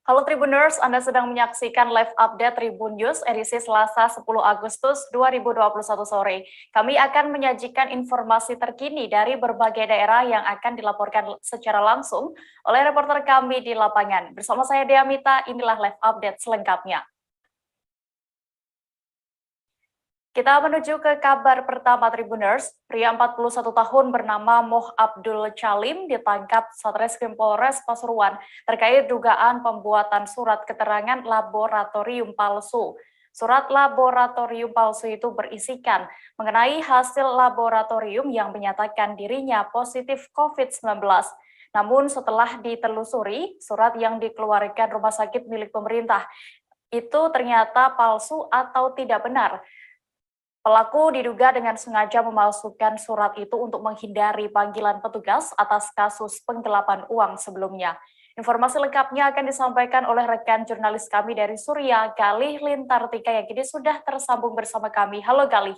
Halo Tribuners, Anda sedang menyaksikan live update Tribun News edisi Selasa 10 Agustus 2021 sore. Kami akan menyajikan informasi terkini dari berbagai daerah yang akan dilaporkan secara langsung oleh reporter kami di lapangan. Bersama saya Dea Mita, inilah live update selengkapnya. Kita menuju ke kabar pertama Tribuners. Pria 41 tahun bernama Moh Abdul Chalim ditangkap Satreskrim Polres Pasuruan terkait dugaan pembuatan surat keterangan laboratorium palsu. Surat laboratorium palsu itu berisikan mengenai hasil laboratorium yang menyatakan dirinya positif COVID-19. Namun setelah ditelusuri, surat yang dikeluarkan rumah sakit milik pemerintah itu ternyata palsu atau tidak benar. Pelaku diduga dengan sengaja memalsukan surat itu untuk menghindari panggilan petugas atas kasus penggelapan uang sebelumnya. Informasi lengkapnya akan disampaikan oleh rekan jurnalis kami dari Surya, Galih Lintartika, yang kini sudah tersambung bersama kami. Halo Galih.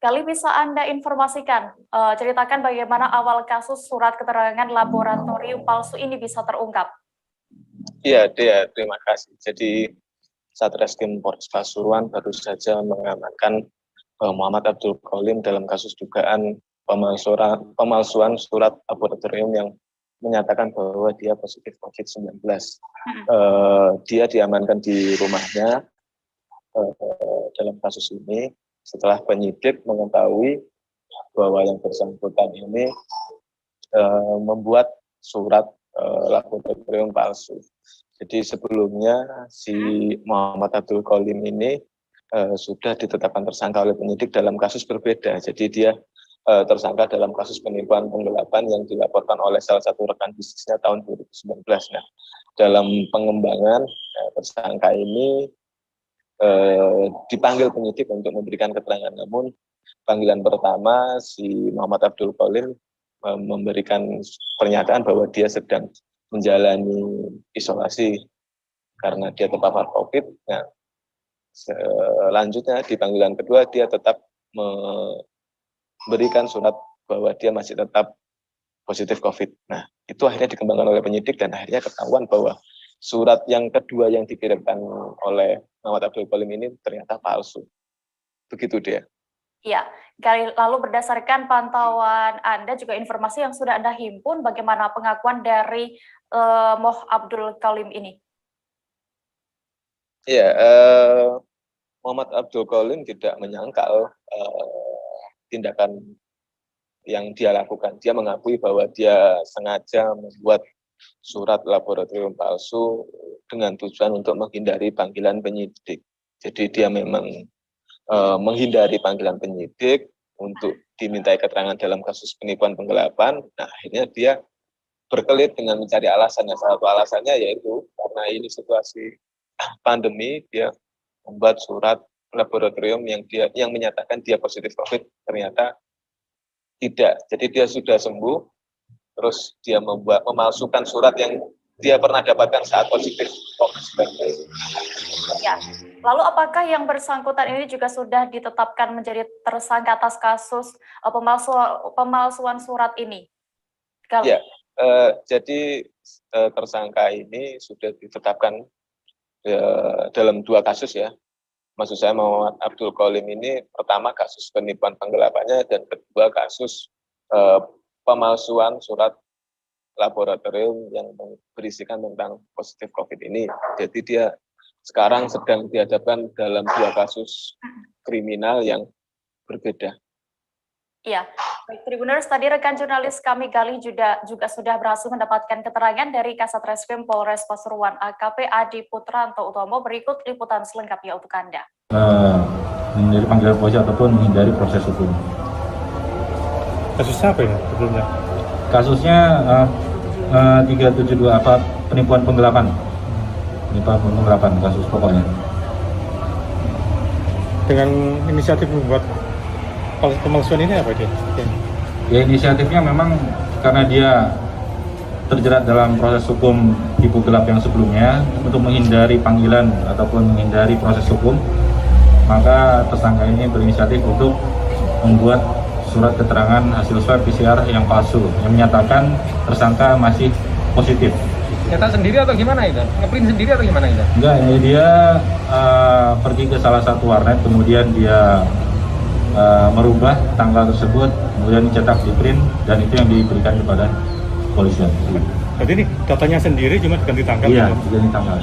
Galih, bisa Anda informasikan, ceritakan bagaimana awal kasus surat keterangan laboratorium palsu ini bisa terungkap? Iya, Dea, terima kasih. Jadi Satreskrim Polres Pasuruan baru saja mengamankan Muhammad Abdul Qalim dalam kasus dugaan pemalsuan surat laboratorium yang menyatakan bahwa dia positif COVID-19. Dia diamankan di rumahnya dalam kasus ini setelah penyidik mengetahui bahwa yang bersangkutan ini membuat surat laboratorium palsu. Jadi sebelumnya si Muhammad Abdul Qalim ini sudah ditetapkan tersangka oleh penyidik dalam kasus berbeda. Jadi dia tersangka dalam kasus penipuan penggelapan yang dilaporkan oleh salah satu rekan bisnisnya tahun 2019. Nah, dalam pengembangan tersangka ini dipanggil penyidik untuk memberikan keterangan. Namun panggilan pertama si Muhammad Abdul Qalim memberikan pernyataan bahwa dia sedang menjalani isolasi karena dia terpapar COVID. Nah, selanjutnya di panggilan kedua dia tetap memberikan surat bahwa dia masih tetap positif COVID. Nah, itu akhirnya dikembangkan oleh penyidik dan akhirnya ketahuan bahwa surat yang kedua yang dikirimkan oleh Muhammad Abdul Qalim ini ternyata palsu. Begitu dia. Ya, lalu berdasarkan pantauan Anda juga informasi yang sudah Anda himpun, bagaimana pengakuan dari Moh Abdul Qalim ini? Ya, Muhammad Abdul Qalim tidak menyangkal tindakan yang dia lakukan. Dia mengakui bahwa dia sengaja membuat surat laboratorium palsu dengan tujuan untuk menghindari panggilan penyidik. Jadi dia memang menghindari panggilan penyidik untuk dimintai keterangan dalam kasus penipuan penggelapan. Nah, akhirnya dia berkelit dengan mencari alasan. Salah satu alasannya yaitu karena ini situasi pandemi, dia membuat surat laboratorium yang menyatakan dia positif COVID, ternyata tidak. Jadi dia sudah sembuh, terus dia memalsukan surat yang dia pernah dapatkan saat positif COVID-19. Ya. Lalu apakah yang bersangkutan ini juga sudah ditetapkan menjadi tersangka atas kasus pemalsuan surat ini? Ya, jadi tersangka ini sudah ditetapkan dalam dua kasus ya. Maksud saya Muhammad Abdul Qalim ini pertama kasus penipuan penggelapannya dan kedua kasus pemalsuan surat laboratorium yang berisikan tentang positif COVID ini. Jadi dia sekarang sedang dihadapkan dalam dua kasus kriminal yang berbeda. Iya, baik Tribuners, tadi rekan jurnalis kami Galih juga sudah berhasil mendapatkan keterangan dari Kasat Reskrim Polres Pasuruan AKP Adi Putranto Utomo. Berikut liputan selengkapnya untuk Anda. Menghindari panggilan polisi ataupun menghindari proses hukum. Kasusnya apa ya sebelumnya? Kasusnya 372 apa penipuan penggelapan. Penipuan penggelapan kasus pokoknya. Dengan inisiatif membuat pemalsuan ini apa dia? Ya, inisiatifnya memang karena dia terjerat dalam proses hukum tipu gelap yang sebelumnya, untuk menghindari panggilan ataupun menghindari proses hukum, maka tersangka ini berinisiatif untuk membuat surat keterangan hasil swab PCR yang palsu yang menyatakan tersangka masih positif Nyetak sendiri atau gimana itu? Ngeprint sendiri atau gimana itu? Enggak, ya dia pergi ke salah satu warnet, kemudian dia merubah tanggal tersebut, kemudian dicetak di print, dan itu yang diberikan kepada kepolisian. Jadi ini datanya sendiri cuma diganti tanggal? Iya, gitu? diganti tanggal.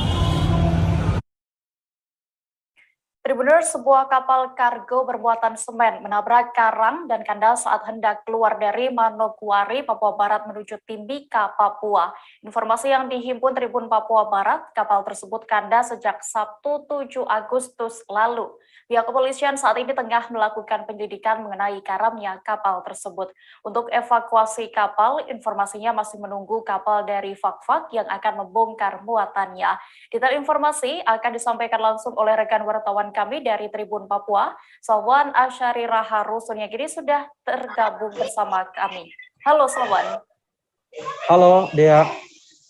Tribuners, sebuah kapal kargo bermuatan semen menabrak karang dan kandas saat hendak keluar dari Manokwari, Papua Barat menuju Timika, Papua. Informasi yang dihimpun Tribun Papua Barat, kapal tersebut kandas sejak Sabtu 7 Agustus lalu. Pihak kepolisian saat ini tengah melakukan penyelidikan mengenai karamnya kapal tersebut. Untuk evakuasi kapal, informasinya masih menunggu kapal dari Fakfak yang akan membongkar muatannya. Detail informasi akan disampaikan langsung oleh rekan wartawan kami dari Tribun Papua, Sofwan Asyari Raharusun yang kini sudah tergabung bersama kami. Halo Sofwan. Halo Dea.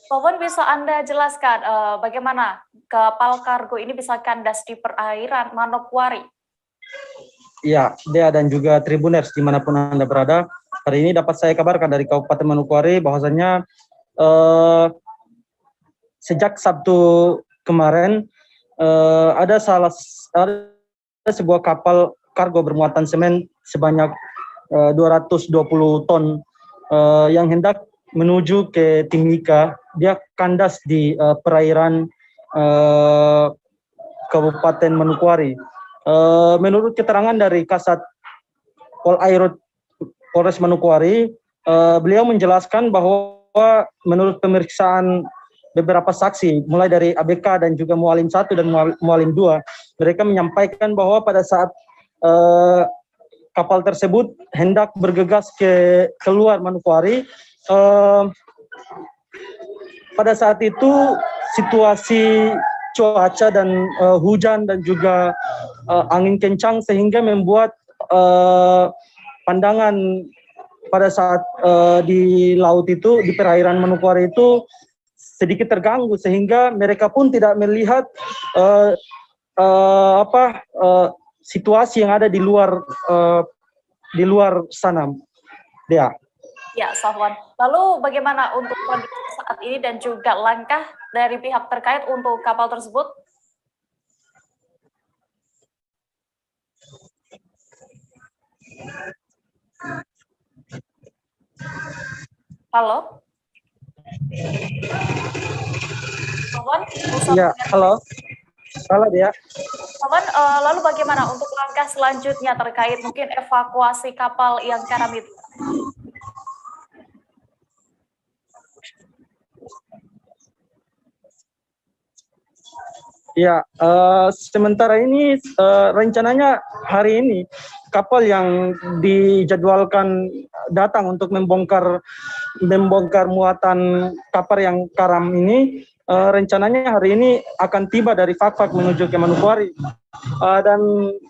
Sofwan, bisa Anda jelaskan bagaimana kapal kargo ini bisa kandas di perairan Manokwari? Iya, Dea dan juga Tribuners dimanapun Anda berada. Hari ini dapat saya kabarkan dari Kabupaten Manokwari bahwasanya sejak Sabtu kemarin ada sebuah kapal kargo bermuatan semen sebanyak 220 ton yang hendak menuju ke Timika. Dia kandas di perairan Kabupaten Manokwari. Menurut keterangan dari Kasat Polairut Polres Manokwari, beliau menjelaskan bahwa menurut pemeriksaan beberapa saksi, mulai dari ABK dan juga Mualim 1 dan Mualim 2, mereka menyampaikan bahwa pada saat kapal tersebut hendak bergegas keluar Manokwari, pada saat itu situasi cuaca dan hujan dan juga angin kencang sehingga membuat pandangan pada saat di laut itu, di perairan Manokwari itu sedikit terganggu sehingga mereka pun tidak melihat situasi yang ada di luar sana. Dea. Ya, Sofwan. Lalu bagaimana untuk kondisi saat ini dan juga langkah dari pihak terkait untuk kapal tersebut? Halo? Sofwan? Iya, halo. Halo Dea. Sofwan, lalu bagaimana untuk langkah selanjutnya terkait mungkin evakuasi kapal yang karam itu? Ya, sementara ini rencananya hari ini kapal yang dijadwalkan datang untuk membongkar muatan kapal yang karam ini rencananya hari ini akan tiba dari Fakfak menuju ke Manokwari, dan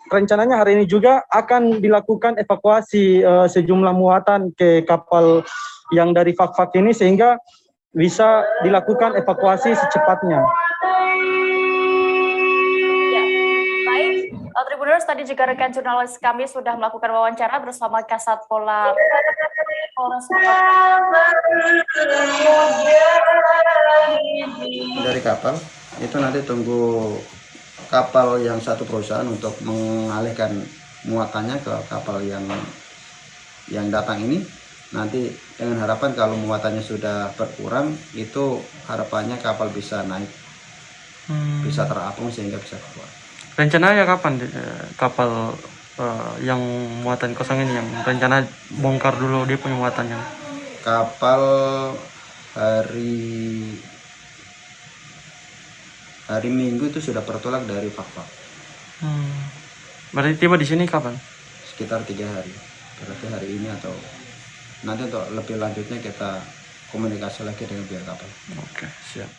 rencananya hari ini juga akan dilakukan evakuasi sejumlah muatan ke kapal yang dari Fakfak ini sehingga bisa dilakukan evakuasi secepatnya. Tribuners, tadi juga rekan jurnalis kami sudah melakukan wawancara bersama Kasat Polres. Dari kapal itu nanti tunggu kapal yang satu perusahaan untuk mengalihkan muatannya ke kapal yang datang ini. Nanti dengan harapan kalau muatannya sudah berkurang, itu harapannya kapal bisa naik, bisa terapung sehingga bisa keluar. Rencananya kapan kapal yang muatan kosong ini yang rencana bongkar dulu dia punya muatannya? Kapal hari Minggu itu sudah bertolak dari Fakfak. Berarti tiba di sini kapan? Sekitar 3 hari. Berarti hari ini atau nanti untuk lebih lanjutnya kita komunikasi lagi dengan pihak kapal. Oke, siap.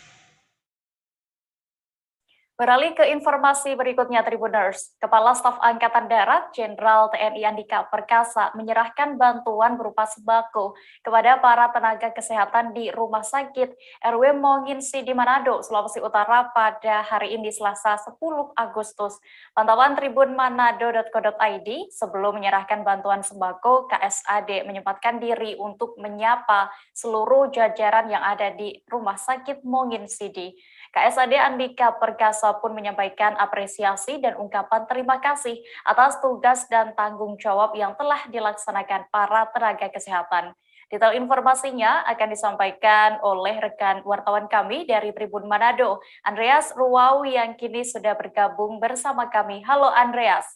Beralih ke informasi berikutnya, Tribuners. Kepala Staf Angkatan Darat Jenderal TNI Andika Perkasa menyerahkan bantuan berupa sembako kepada para tenaga kesehatan di Rumah Sakit RW Monginsi di Manado, Sulawesi Utara pada hari ini Selasa 10 Agustus. Pantauan Tribun Manado.co.id, sebelum menyerahkan bantuan sembako, KSAD menyempatkan diri untuk menyapa seluruh jajaran yang ada di Rumah Sakit Monginsidi. KSAD Andika Perkasa pun menyampaikan apresiasi dan ungkapan terima kasih atas tugas dan tanggung jawab yang telah dilaksanakan para tenaga kesehatan. Detail informasinya akan disampaikan oleh rekan wartawan kami dari Tribun Manado, Andreas Ruwau, yang kini sudah bergabung bersama kami. Halo Andreas.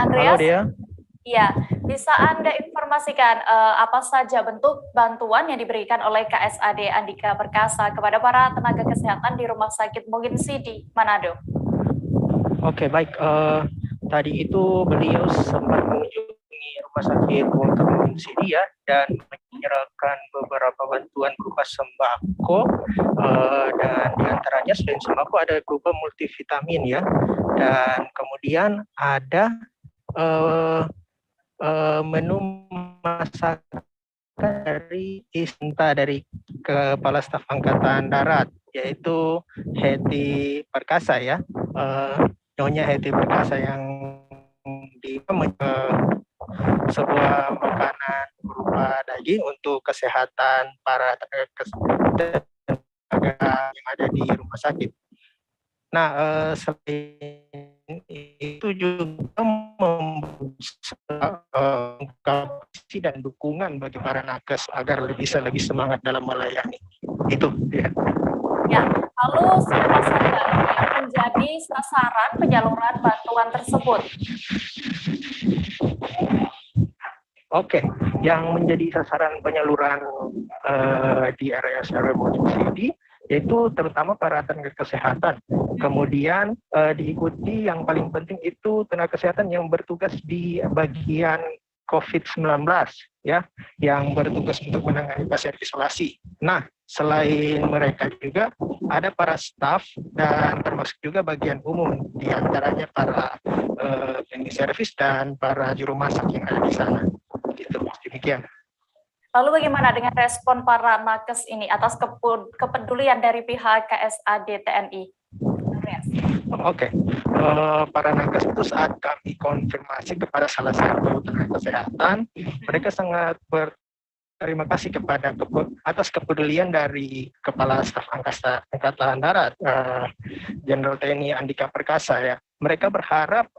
Halo Dea. Iya, bisa Anda informasikan apa saja bentuk bantuan yang diberikan oleh KSAD Andika Perkasa kepada para tenaga kesehatan di Rumah Sakit Monginsidi, Manado? Oke, baik. Tadi itu beliau sempat mengunjungi Rumah Sakit Monginsidi ya, dan menyerahkan beberapa bantuan berupa sembako, dan diantaranya selain sembako ada berupa multivitamin ya, dan kemudian ada menu masakan dari Kepala Staf Angkatan Darat, yaitu Heti Perkasa ya, Nyonya Heti Perkasa, yang di sebuah makanan berupa daging untuk kesehatan para tenaga yang ada di rumah sakit. Nah, selain itu juga membuka dan dukungan bagi para nakes agar bisa lebih semangat dalam melayani. Itu ya. Ya, lalu siapa saja yang menjadi sasaran penyaluran bantuan tersebut? Oke, yang menjadi sasaran penyaluran di RSRW Monginsidi yaitu terutama para tenaga kesehatan. Kemudian diikuti yang paling penting itu tenaga kesehatan yang bertugas di bagian COVID-19 ya, yang bertugas untuk menangani pasien isolasi. Nah, selain mereka juga ada para staf dan termasuk juga bagian umum, di antaranya para teknik servis dan para juru masak yang ada di sana. Gitu, demikian. Lalu bagaimana dengan respon para nakes ini atas kepedulian dari pihak KSAD TNI? Oke, para nakes itu saat kami konfirmasi kepada salah satu tenaga kesehatan, mereka sangat berterima kasih atas kepedulian dari Kepala Staf Angkatan Darat, Jenderal TNI Andika Perkasa ya. Mereka berharap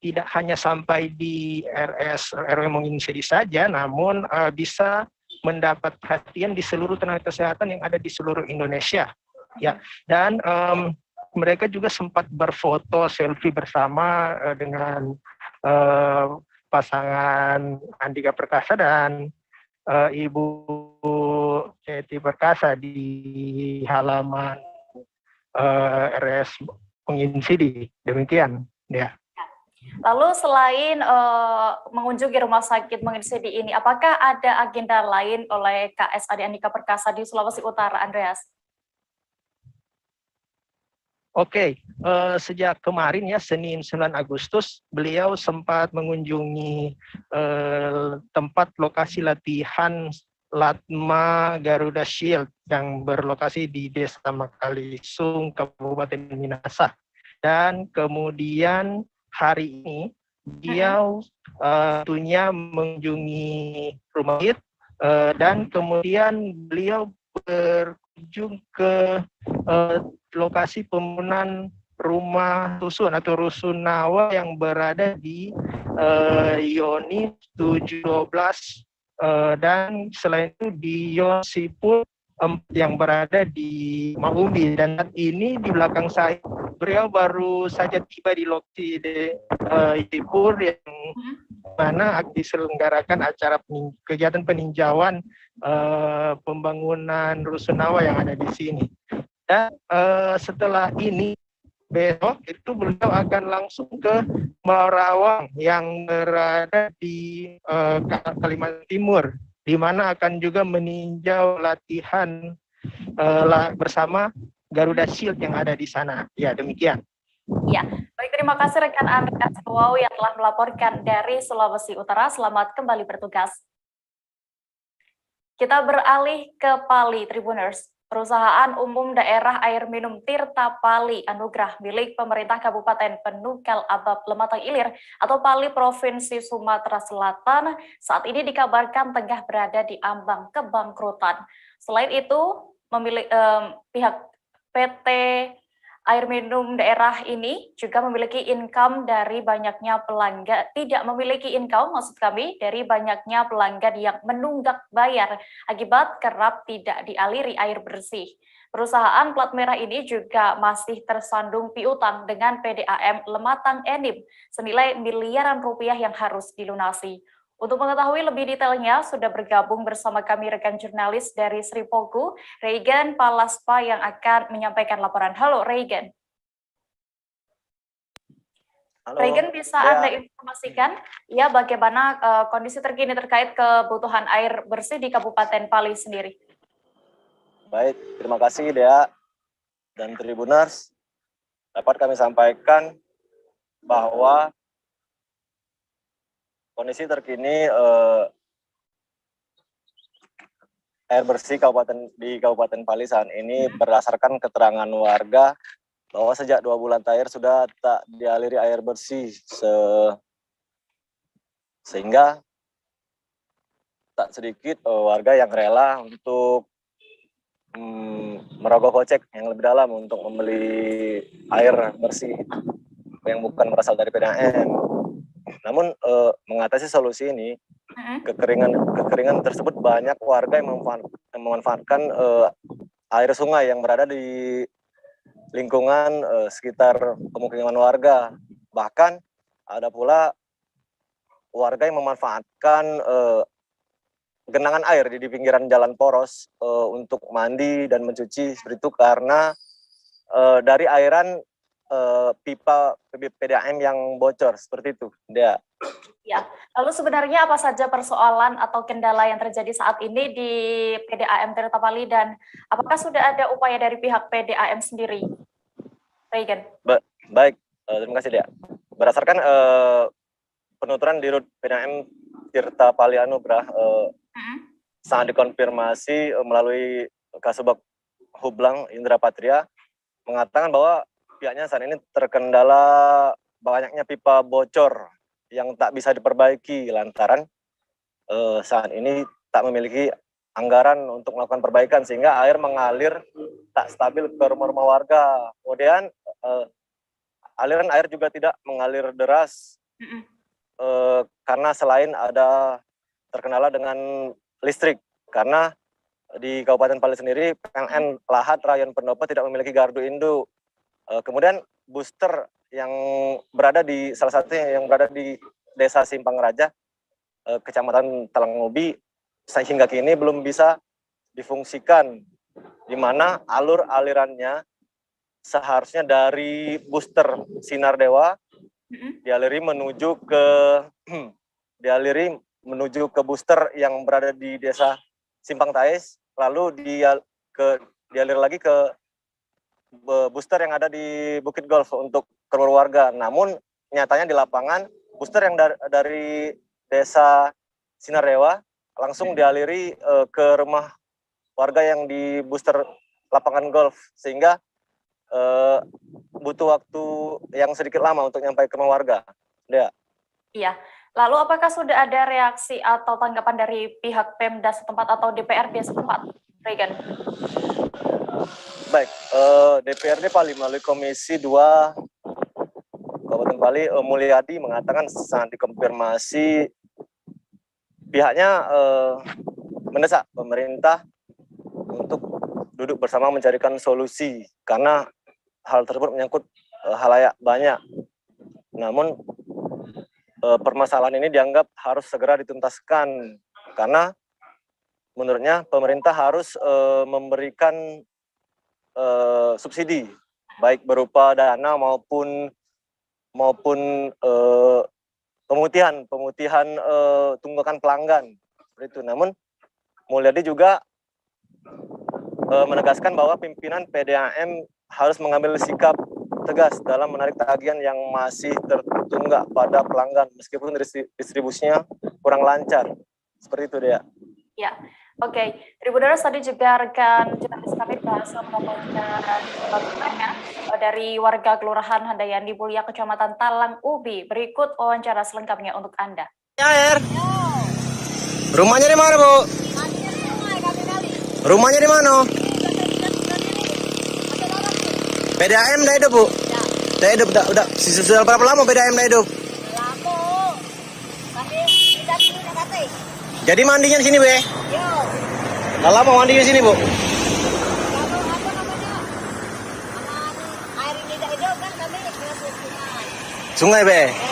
tidak hanya sampai di RW Monginsidi saja, namun bisa mendapat perhatian di seluruh tenaga kesehatan yang ada di seluruh Indonesia. Ya, dan mereka juga sempat berfoto selfie bersama dengan pasangan Andika Perkasa dan Ibu Heti Perkasa di halaman RS Monginsidi. Demikian, ya. Lalu selain mengunjungi Rumah Sakit Monginsidi ini, apakah ada agenda lain oleh KSAD Andika Perkasa di Sulawesi Utara, Andreas? Oke, sejak kemarin ya, Senin 9 Agustus, beliau sempat mengunjungi tempat lokasi latihan Latma Garuda Shield yang berlokasi di Desa Makalisung, Kabupaten Minahasa. Dan kemudian hari ini beliau tentunya mengunjungi rumah sakit, dan kemudian beliau berkunjung ke lokasi pembangunan rumah susun atau rusunawa yang berada di Yoni 712, dan selain itu di Yosipur yang berada di Mahumi. Dan saat ini di belakang saya, beliau baru saja tiba di lokasi Yosipur yang mana diselenggarakan acara kegiatan peninjauan pembangunan rusunawa yang ada di sini. Dan setelah ini besok itu beliau akan langsung ke Merawang yang berada di Kalimantan Timur, di mana akan juga meninjau latihan bersama Garuda Shield yang ada di sana. Ya, demikian. Ya, baik, terima kasih rekan Andreas Wow yang telah melaporkan dari Sulawesi Utara. Selamat kembali bertugas. Kita beralih ke Pali Tribuners. Perusahaan Umum Daerah Air Minum Tirta Pali Anugrah milik pemerintah Kabupaten Penugal Abab Lematang Ilir atau Pali Provinsi Sumatera Selatan saat ini dikabarkan tengah berada di ambang kebangkrutan. Selain itu, pihak PT Air Minum Daerah ini juga memiliki income dari banyaknya pelanggan, tidak memiliki income maksud kami dari banyaknya pelanggan yang menunggak bayar akibat kerap tidak dialiri air bersih. Perusahaan plat merah ini juga masih tersandung piutang dengan PDAM Lematang Enim senilai miliaran rupiah yang harus dilunasi. Untuk mengetahui lebih detailnya, sudah bergabung bersama kami rekan jurnalis dari Sri Pogu, Regan Palaspa yang akan menyampaikan laporan. Halo, Regan. Halo, Regan, bisa Anda informasikan ya bagaimana kondisi terkini terkait kebutuhan air bersih di Kabupaten Pali sendiri? Baik, terima kasih Dea dan Tribuners. Dapat kami sampaikan bahwa kondisi terkini air bersih di Kabupaten Pali saat ini berdasarkan keterangan warga bahwa sejak 2 bulan terakhir sudah tak dialiri air bersih sehingga tak sedikit warga yang rela untuk merogoh kocek yang lebih dalam untuk membeli air bersih yang bukan berasal dari PDAM. Namun mengatasi solusi ini, kekeringan tersebut banyak warga yang memanfaatkan air sungai yang berada di lingkungan sekitar pemukiman warga. Bahkan ada pula warga yang memanfaatkan genangan air di pinggiran jalan poros untuk mandi dan mencuci seperti itu karena dari airan pipa PDAM yang bocor seperti itu. Dia. Ya, lalu sebenarnya apa saja persoalan atau kendala yang terjadi saat ini di PDAM Tirta Pali dan apakah sudah ada upaya dari pihak PDAM sendiri? Regan. Baik, terima kasih Dia. Berdasarkan penuturan di Rut PDAM Tirta Pali Anugrah sangat dikonfirmasi melalui Kasubag Hublang Indra Patria mengatakan bahwa pihaknya saat ini terkendala banyaknya pipa bocor yang tak bisa diperbaiki lantaran saat ini tak memiliki anggaran untuk melakukan perbaikan sehingga air mengalir tak stabil ke rumah-rumah warga. Kemudian aliran air juga tidak mengalir deras karena selain ada terkendala dengan listrik karena di Kabupaten Pali sendiri PLN Lahat Rayon Pendopo tidak memiliki gardu induk. Kemudian booster yang berada di salah satunya yang berada di Desa Simpang Raja, Kecamatan Talangobi, hingga kini belum bisa difungsikan, di mana alur alirannya seharusnya dari booster Sinar Dewa dialiri menuju ke booster yang berada di Desa Simpang Tais, lalu dialir lagi ke booster yang ada di Bukit Golf untuk keluar warga. Namun nyatanya di lapangan booster yang dari Desa Sinar Dewa langsung dialiri ke rumah warga yang di booster lapangan golf sehingga butuh waktu yang sedikit lama untuk nyampe ke rumah warga. Iya. Lalu apakah sudah ada reaksi atau tanggapan dari pihak Pemda setempat atau DPRD setempat, Regan? Baik, DPRD Pali melalui Komisi 2 Kabupaten Pali, Mulyadi mengatakan sangat dikonfirmasi pihaknya mendesak pemerintah untuk duduk bersama mencarikan solusi karena hal tersebut menyangkut halayak banyak. Namun permasalahan ini dianggap harus segera dituntaskan karena menurutnya pemerintah harus memberikan subsidi baik berupa dana maupun pemutihan tunggakan pelanggan seperti itu. Namun Mulyadi juga menegaskan bahwa pimpinan PDAM harus mengambil sikap tegas dalam menarik tagihan yang masih tertunggak pada pelanggan meskipun distribusinya kurang lancar. Seperti itu, Dea. Ya, oke. Tribuners, tadi juga rekan jurnalis kami berhasil mendapatkan dari warga Kelurahan Handayani Mulia, Kecamatan Talang Ubi. Berikut wawancara selengkapnya untuk Anda. Air. Rumahnya di mana, Bu? Rumahnya di mana? PDAM dah hidup, Bu? Dah hidup, udah sudah berapa lama PDAM dah hidup? Lama. Tapi tidak sudah kate. Jadi mandinya di sini, Bu? Yo. Dah lama mandinya di sini, Bu? Kalau apa namanya? Air ini tidak hidup kan kami ke sungai. Sungai, Bu?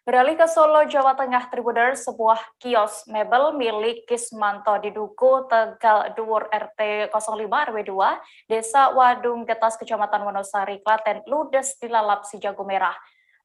Beralih ke Solo, Jawa Tengah, Tribuners, sebuah kios mebel milik Kismanto di Duku, Tegal Dhuwur RT 05 RW 2, Desa Wadung Getas, Kecamatan Wonosari, Klaten, ludes dilalap si jago merah.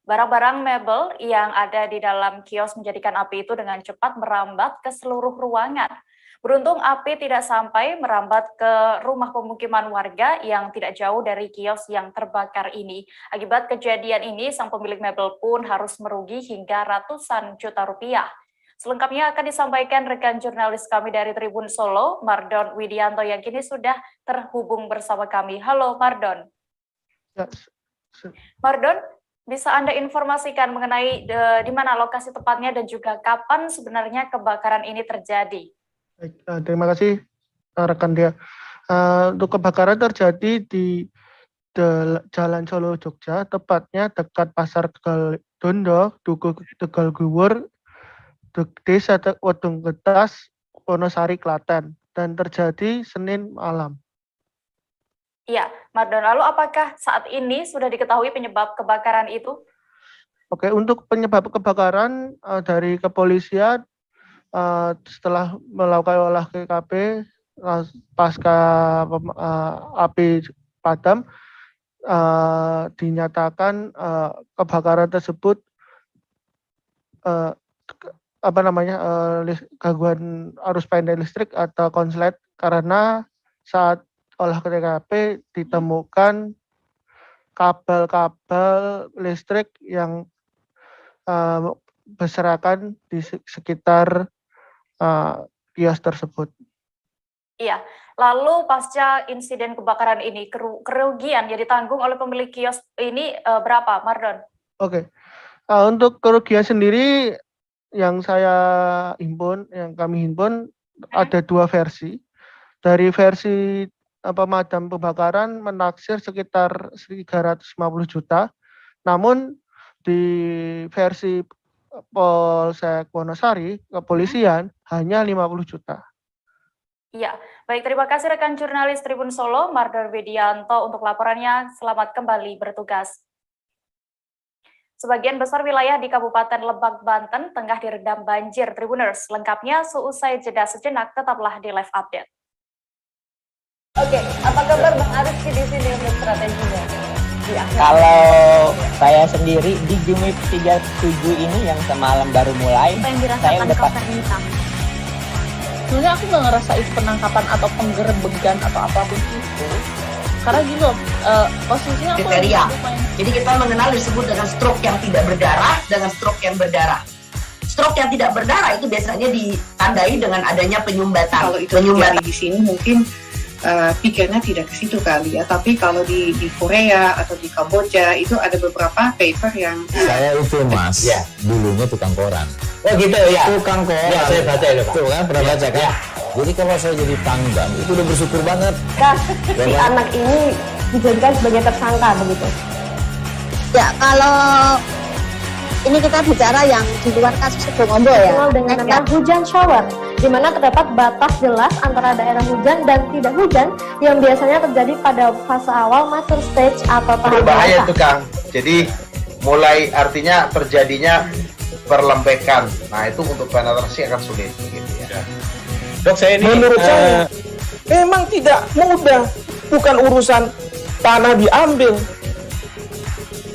Barang-barang mebel yang ada di dalam kios menjadikan api itu dengan cepat merambat ke seluruh ruangan. Beruntung api tidak sampai merambat ke rumah pemukiman warga yang tidak jauh dari kios yang terbakar ini. Akibat kejadian ini, sang pemilik mebel pun harus merugi hingga ratusan juta rupiah. Selengkapnya akan disampaikan rekan jurnalis kami dari Tribun Solo, Mardon Widianto, yang kini sudah terhubung bersama kami. Halo Mardon. Mardon, bisa Anda informasikan mengenai di mana lokasi tepatnya dan juga kapan sebenarnya kebakaran ini terjadi? Baik, terima kasih rekan Dea. Untuk kebakaran terjadi di Jalan Solo Jogja, tepatnya dekat Pasar Tegal Dondo, Duku Tegal Dhuwur, Desa Wadung Getas, Wonosari, Klaten, dan terjadi Senin malam. Iya, Mardon, lalu apakah saat ini sudah diketahui penyebab kebakaran itu? Oke, untuk penyebab kebakaran dari kepolisian, setelah melakukan olah TKP pasca api padam, dinyatakan kebakaran tersebut gangguan arus pendek listrik atau konslet, karena saat olah TKP ditemukan kabel-kabel listrik yang berserakan di sekitar kios tersebut. Iya, lalu pasca insiden kebakaran ini, kerugian yang ditanggung oleh pemilik kios ini berapa, Mardon? Oke, untuk kerugian sendiri yang kami himpun ada dua versi. Dari versi pemadam kebakaran menaksir sekitar 350 juta, namun di versi Polsek Wonosari, kepolisian, hanya 50 juta. Iya, baik, terima kasih rekan jurnalis Tribun Solo, Mardon Widianto, untuk laporannya. Selamat kembali bertugas. Sebagian besar wilayah di Kabupaten Lebak, Banten tengah direndam banjir, Tribuners. Lengkapnya seusai jeda sejenak, tetaplah di Live Update. Oke, apa kabar Bang Arifki di sini untuk strateginya? Ya. Kalau saya sendiri di Jumip 37 ini yang semalam baru mulai, saya udah pas. Sebenarnya aku nggak ngerasain penangkapan atau penggerebegan atau apapun itu. Karena gini loh, posisinya aku kriteria. Jadi kita mengenal disebut dengan stroke yang tidak berdarah dengan stroke yang berdarah. Stroke yang tidak berdarah itu biasanya ditandai dengan adanya penyumbatan. Kalau itu terjadi di sini mungkin pikirnya tidak ke situ kali ya, tapi kalau di Korea atau di Kamboja itu ada beberapa paper yang saya itu mas, ya, dulunya tukang koran. Oh gitu ya. Tukang koran. Ya, saya baca itu Pak. Tuh kan pernah baca kan? Ya. Jadi kalau saya jadi pangdam itu udah bersyukur banget. Si anak ini dijadikan sebagai tersangka begitu. Ya, kalau ini kita bicara yang di luar kasus Sibolombo ya. Dengan nama hujan shower, di mana terdapat batas jelas antara daerah hujan dan tidak hujan yang biasanya terjadi pada fase awal mature stage atau tahap berbahaya itu Kang. Jadi mulai artinya terjadinya perlembekan. Nah itu untuk penetrasi akan sulit gitu ya. Dok, saya ini menurut saya memang tidak mudah. Bukan urusan tanah diambil.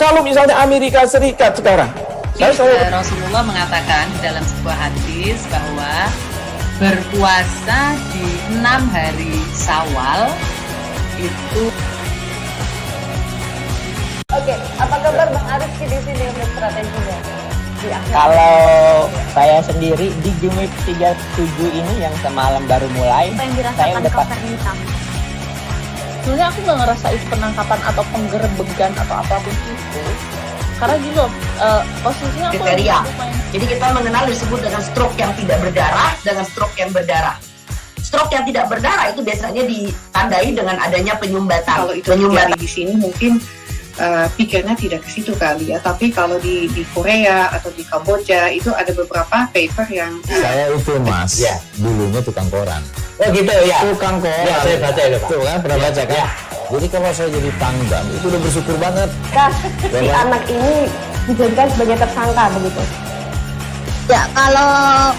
Kalau misalnya Amerika Serikat sekarang, Rasulullah mengatakan dalam sebuah hadis bahwa berpuasa di 6 hari Syawal itu. Oke, apa kabar Bang Arifki di sini untuk strateginya? Kalau saya sendiri di Jumip 37 ini yang semalam baru mulai, saya udah pas. Sebenarnya aku nggak ngerasain penangkapan atau penggerebegan atau apapun itu. Karena gini loh, posisinya aku kriteria. Jadi kita mengenal disebut dengan stroke yang tidak berdarah dengan stroke yang berdarah. Stroke yang tidak berdarah itu biasanya ditandai dengan adanya penyumbatan. Kalau itu terjadi di sini mungkin pikirnya tidak ke situ kali ya. Tapi kalau di Korea atau di Kamboja itu ada beberapa paper yang Saya itu Mas, dulunya tukang koran. Oh gitu ya. Tukang koran. Ya, saya baca itu Pak. Tuh kan, pernah baca kan? Ya. Jadi kalau saya jadi pangdam, itu udah bersyukur banget. Si anak ini dijadikan sebagai tersangka begitu. Ya, kalau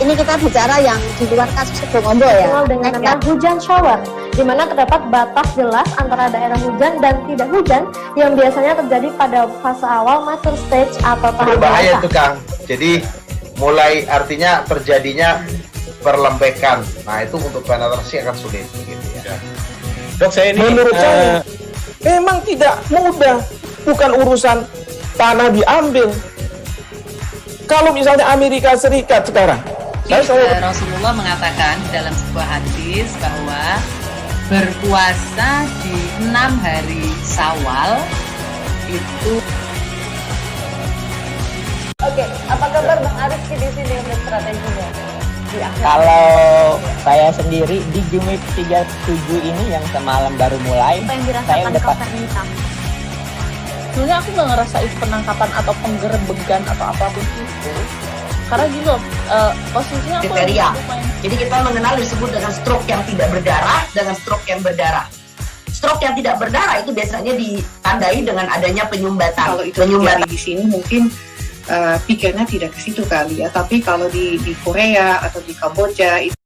ini kita bicara yang di luar kasus Sebongombo ya. Dengan nama hujan shower, di mana terdapat batas jelas antara daerah hujan dan tidak hujan yang biasanya terjadi pada fase awal mature stage atau tahap Berbahaya dewasa. itu Kang. Jadi mulai artinya terjadinya perlembekan. Nah itu untuk penetrasi akan sulit gitu ya. Dok, saya ini menurut saya memang tidak mudah, bukan urusan tanah diambil. Kalau misalnya Amerika Serikat sekarang, Rasulullah mengatakan dalam sebuah hadis bahwa berpuasa di 6 hari Syawal itu. Oke, apa kabar Bang Arifki di sini untuk strateginya? Kalau saya sendiri di Jumip 37 ini yang semalam baru mulai, saya udah pas. Sebenarnya aku nggak ngerasain penangkapan atau penggerebegan atau apapun itu. Karena gini loh, posisinya aku kriteria. Jadi kita mengenal disebut dengan stroke yang tidak berdarah dengan stroke yang berdarah. Stroke yang tidak berdarah itu biasanya ditandai dengan adanya penyumbatan. Kalau itu terjadi di sini mungkin pikirnya tidak ke situ kali ya. Tapi kalau di Korea atau di Kamboja itu.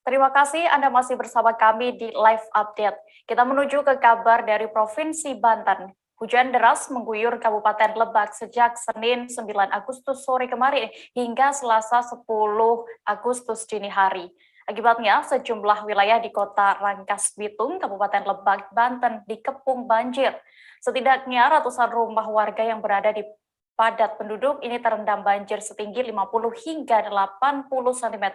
Terima kasih Anda masih bersama kami di Live Update. Kita menuju ke kabar dari Provinsi Banten. Hujan deras mengguyur Kabupaten Lebak sejak Senin 9 Agustus sore kemarin hingga Selasa 10 Agustus dini hari. Akibatnya sejumlah wilayah di kota Rangkas Bitung, Kabupaten Lebak, Banten dikepung banjir. Setidaknya ratusan rumah warga yang berada di padat penduduk ini terendam banjir setinggi 50 hingga 80 cm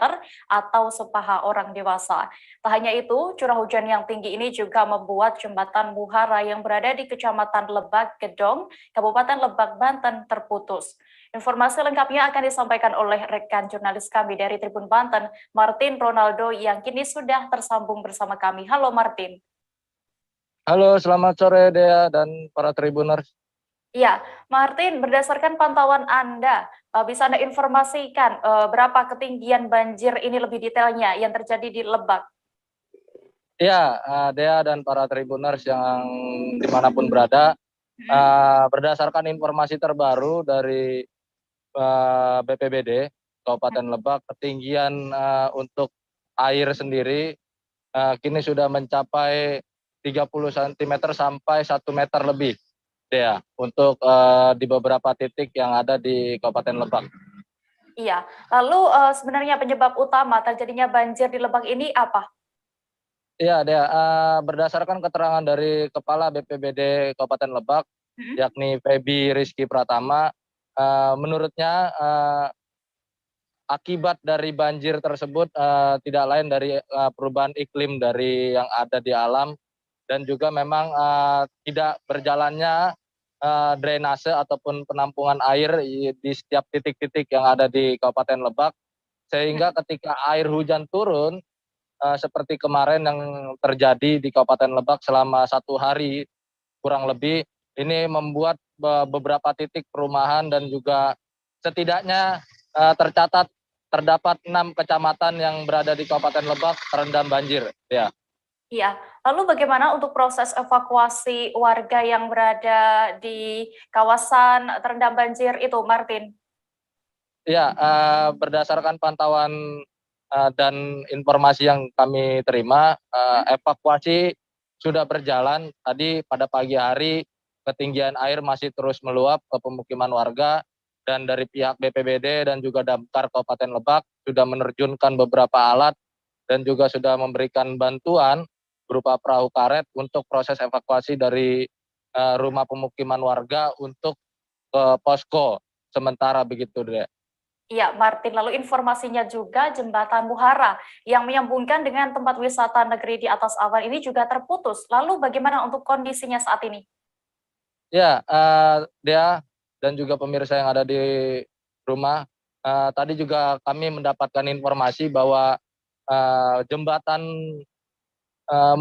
atau sepaha orang dewasa. Tak hanya itu, curah hujan yang tinggi ini juga membuat jembatan Muhara yang berada di Kecamatan Lebak Gedong, Kabupaten Lebak, Banten terputus. Informasi lengkapnya akan disampaikan oleh rekan jurnalis kami dari Tribun Banten, Martin Ronaldo, yang kini sudah tersambung bersama kami. Halo Martin. Halo, selamat sore Dea dan para Tribuners. Ya, Martin, berdasarkan pantauan Anda, bisa Anda informasikan berapa ketinggian banjir ini lebih detailnya yang terjadi di Lebak? Ya, Dea dan para Tribuners yang dimanapun berada, berdasarkan informasi terbaru dari BPBD Kabupaten Lebak, ketinggian untuk air sendiri kini sudah mencapai 30 cm sampai 1 meter lebih. Ya, untuk di beberapa titik yang ada di Kabupaten Lebak. Iya, lalu sebenarnya penyebab utama terjadinya banjir di Lebak ini apa? Iya, Dea, berdasarkan keterangan dari Kepala BPBD Kabupaten Lebak, yakni Febi Rizky Pratama, menurutnya akibat dari banjir tersebut tidak lain dari perubahan iklim dari yang ada di alam, dan juga memang tidak berjalannya drainase ataupun penampungan air di setiap titik-titik yang ada di Kabupaten Lebak, sehingga ketika air hujan turun seperti kemarin yang terjadi di Kabupaten Lebak selama 1 hari kurang lebih, ini membuat beberapa titik perumahan dan juga setidaknya terdapat 6 kecamatan yang berada di Kabupaten Lebak terendam banjir. Ya. Iya, lalu bagaimana untuk proses evakuasi warga yang berada di kawasan terendam banjir itu, Martin? Ya, berdasarkan pantauan dan informasi yang kami terima, evakuasi sudah berjalan. Tadi pada pagi hari ketinggian air masih terus meluap ke pemukiman warga, dan dari pihak BPBD dan juga Damkar Kabupaten Lebak sudah menerjunkan beberapa alat dan juga sudah memberikan bantuan berupa perahu karet untuk proses evakuasi dari rumah pemukiman warga untuk ke posko sementara begitu, Dek. Iya, Martin. Lalu informasinya juga jembatan Muhara yang menyambungkan dengan tempat wisata negeri di atas awan ini juga terputus. Lalu bagaimana untuk kondisinya saat ini? Ya, Dea dan juga pemirsa yang ada di rumah, tadi juga kami mendapatkan informasi bahwa jembatan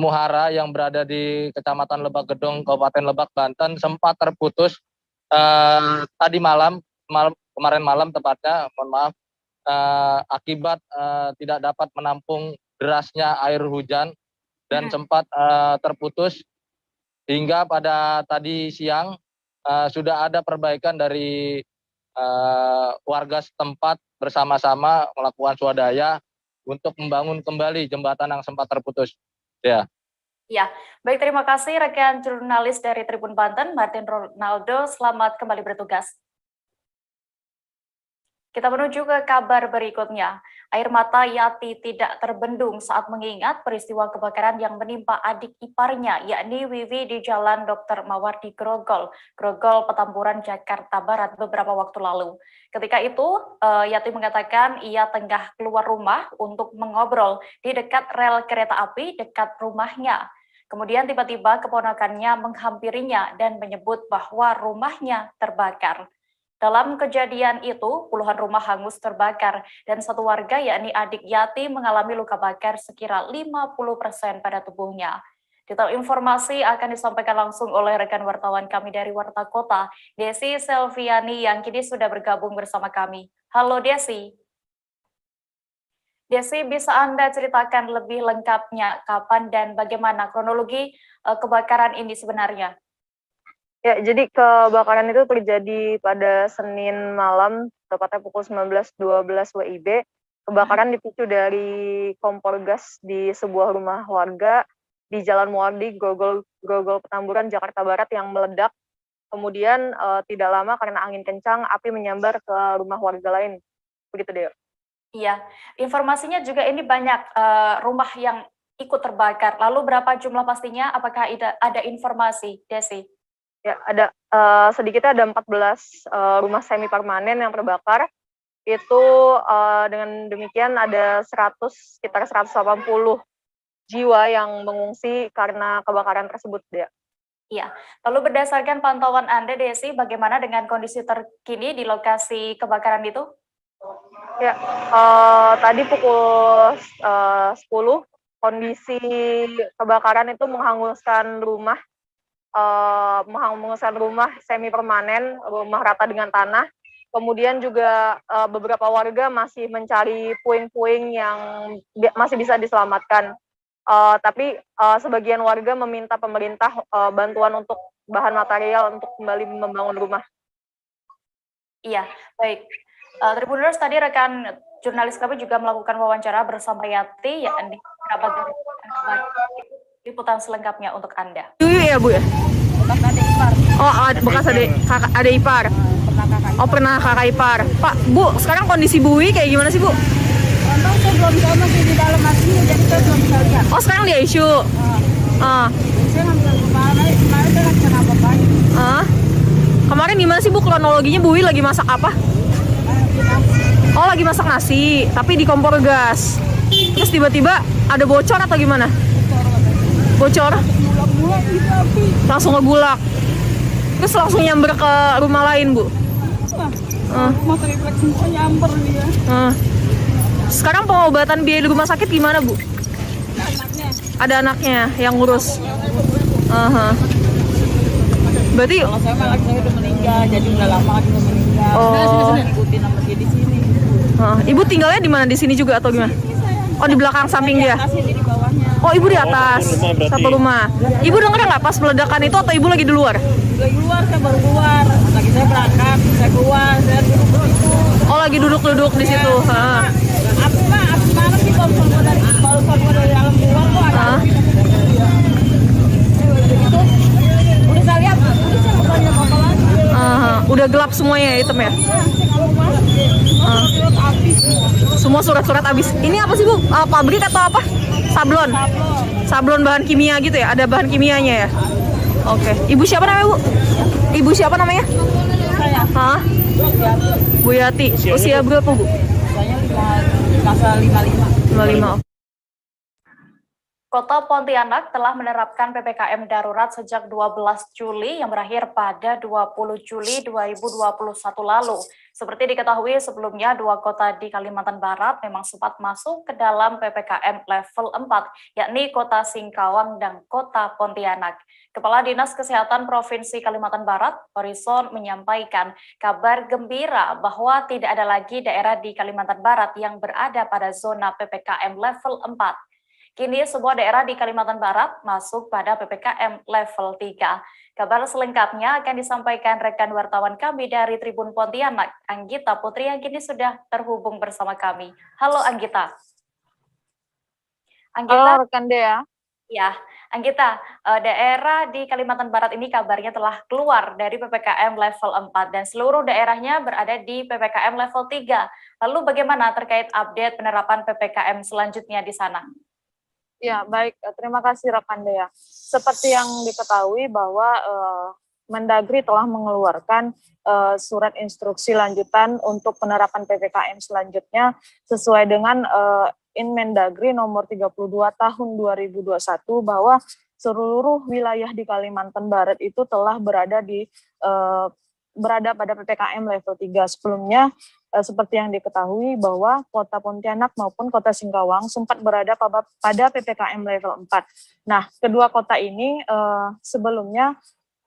Muhara yang berada di Kecamatan Lebak Gedong, Kabupaten Lebak, Banten sempat terputus kemarin malam tepatnya, mohon maaf, akibat tidak dapat menampung derasnya air hujan dan sempat terputus hingga pada tadi siang sudah ada perbaikan dari warga setempat bersama-sama melakukan swadaya untuk membangun kembali jembatan yang sempat terputus. Ya. Ya, baik, terima kasih rekan jurnalis dari Tribun Banten, Martin Ronaldo. Selamat kembali bertugas. Kita menuju ke kabar berikutnya. Air mata Yati tidak terbendung saat mengingat peristiwa kebakaran yang menimpa adik iparnya, yakni Wiwi di Jalan Dr. Mawardi Grogol, Petamburan, Jakarta Barat beberapa waktu lalu. Ketika itu, Yati mengatakan ia tengah keluar rumah untuk mengobrol di dekat rel kereta api dekat rumahnya. Kemudian tiba-tiba keponakannya menghampirinya dan menyebut bahwa rumahnya terbakar. Dalam kejadian itu, puluhan rumah hangus terbakar dan satu warga yakni adik Yati mengalami luka bakar sekira 50% pada tubuhnya. Detail informasi akan disampaikan langsung oleh rekan wartawan kami dari Warta Kota, Desi Selviani yang kini sudah bergabung bersama kami. Halo Desi. Desi, bisa Anda ceritakan lebih lengkapnya kapan dan bagaimana kronologi kebakaran ini sebenarnya? Ya, jadi kebakaran itu terjadi pada Senin malam, tepatnya pukul 19.12 WIB. Kebakaran dipicu dari kompor gas di sebuah rumah warga di Jalan Muardi, Grogol, Petamburan, Jakarta Barat yang meledak. Kemudian tidak lama karena angin kencang, api menyambar ke rumah warga lain. Begitu, Deo. Iya, informasinya juga ini banyak rumah yang ikut terbakar. Lalu berapa jumlah pastinya? Apakah ada informasi, Desi? Ya, ada sedikitnya ada 14 rumah semi permanen yang terbakar. Itu dengan demikian ada sekitar 180 jiwa yang mengungsi karena kebakaran tersebut, Dea. Iya. Lalu berdasarkan pantauan Anda, Desi, bagaimana dengan kondisi terkini di lokasi kebakaran itu? Ya, tadi pukul 10 kondisi kebakaran itu menghanguskan rumah semi permanen, rumah rata dengan tanah. Kemudian juga beberapa warga masih mencari puing-puing yang masih bisa diselamatkan. Tapi sebagian warga meminta pemerintah bantuan untuk bahan material untuk kembali membangun rumah. Iya, baik. Tribuners, tadi rekan jurnalis kami juga melakukan wawancara bersama Yati, yakni kerabat dari liputan selengkapnya untuk Anda. Yuyu ya, Bu ya? Bekas adik ipar. Oh, bekas adik ipar. Pernah kakak ipar. Pak, Bu, sekarang kondisi Bu Wiwi kayak gimana sih, Bu? Contoh saya belum tahu, masih di dalam hati, jadi saya belum bisa lihat. Oh, sekarang di ICU? Saya nggak bisa kemarin saya nggak bisa apa-apa. Kemarin gimana sih, Bu, kronologinya Bu Wiwi lagi masak apa? Oh, lagi masak nasi, tapi di kompor gas. Terus tiba-tiba ada bocor atau gimana? Bocor? Langsung ngegulak. Terus langsung nyamber ke rumah lain, Bu? Motor refleks semua nyamber dia. Sekarang pengobatan biaya di rumah sakit gimana, Bu? Ada anaknya yang ngurus. Berarti kalau saya malah saya udah meninggal, jadi udah lama lagi udah meninggal. Sudah ngikutin sama dia di sini. Ibu tinggalnya di mana? Di sini juga atau gimana? Oh, di belakang samping dia. Di bawahnya. Oh, Ibu di atas. Satu rumah. Ibu denger nggak pas meledakan itu atau Ibu lagi di luar? Lagi keluar, saya baru keluar. Lagi saya berangkat, saya keluar, saya duduk di situ. Oh, lagi duduk-duduk di situ. Api mana sih kalau dari dalam keluar kok ada api. Udah saya lihat, udah saya bukannya apa lagi. Udah gelap semuanya, hitam ya? Semua surat-surat habis. Ini apa sih Bu? Pabrik atau apa? Sablon? Sablon bahan kimia gitu ya? Ada bahan kimianya ya? Oke. Ibu siapa namanya Bu? Ibu siapa namanya? Saya. Hah? Bu Yati. Usia berapa Bu? Saya 55. Kota Pontianak telah menerapkan PPKM darurat sejak 12 Juli yang berakhir pada 20 Juli 2021 lalu. Seperti diketahui sebelumnya, 2 kota di Kalimantan Barat memang sempat masuk ke dalam PPKM level 4, yakni Kota Singkawang dan Kota Pontianak. Kepala Dinas Kesehatan Provinsi Kalimantan Barat, Horizon, menyampaikan kabar gembira bahwa tidak ada lagi daerah di Kalimantan Barat yang berada pada zona PPKM level 4. Kini sebuah daerah di Kalimantan Barat masuk pada PPKM level 3. Kabar selengkapnya akan disampaikan rekan wartawan kami dari Tribun Pontianak, Anggita Putri, yang kini sudah terhubung bersama kami. Halo Anggita. Halo rekan Dea. Ya, Anggita, daerah di Kalimantan Barat ini kabarnya telah keluar dari PPKM level 4 dan seluruh daerahnya berada di PPKM level 3. Lalu bagaimana terkait update penerapan PPKM selanjutnya di sana? Ya, baik. Terima kasih rekan Dea. Seperti yang diketahui bahwa Mendagri telah mengeluarkan surat instruksi lanjutan untuk penerapan PPKM selanjutnya sesuai dengan Inmendagri nomor 32 tahun 2021 bahwa seluruh wilayah di Kalimantan Barat itu telah berada pada PPKM level 3. Sebelumnya seperti yang diketahui bahwa Kota Pontianak maupun Kota Singkawang sempat berada pada PPKM level 4. Nah, kedua kota ini sebelumnya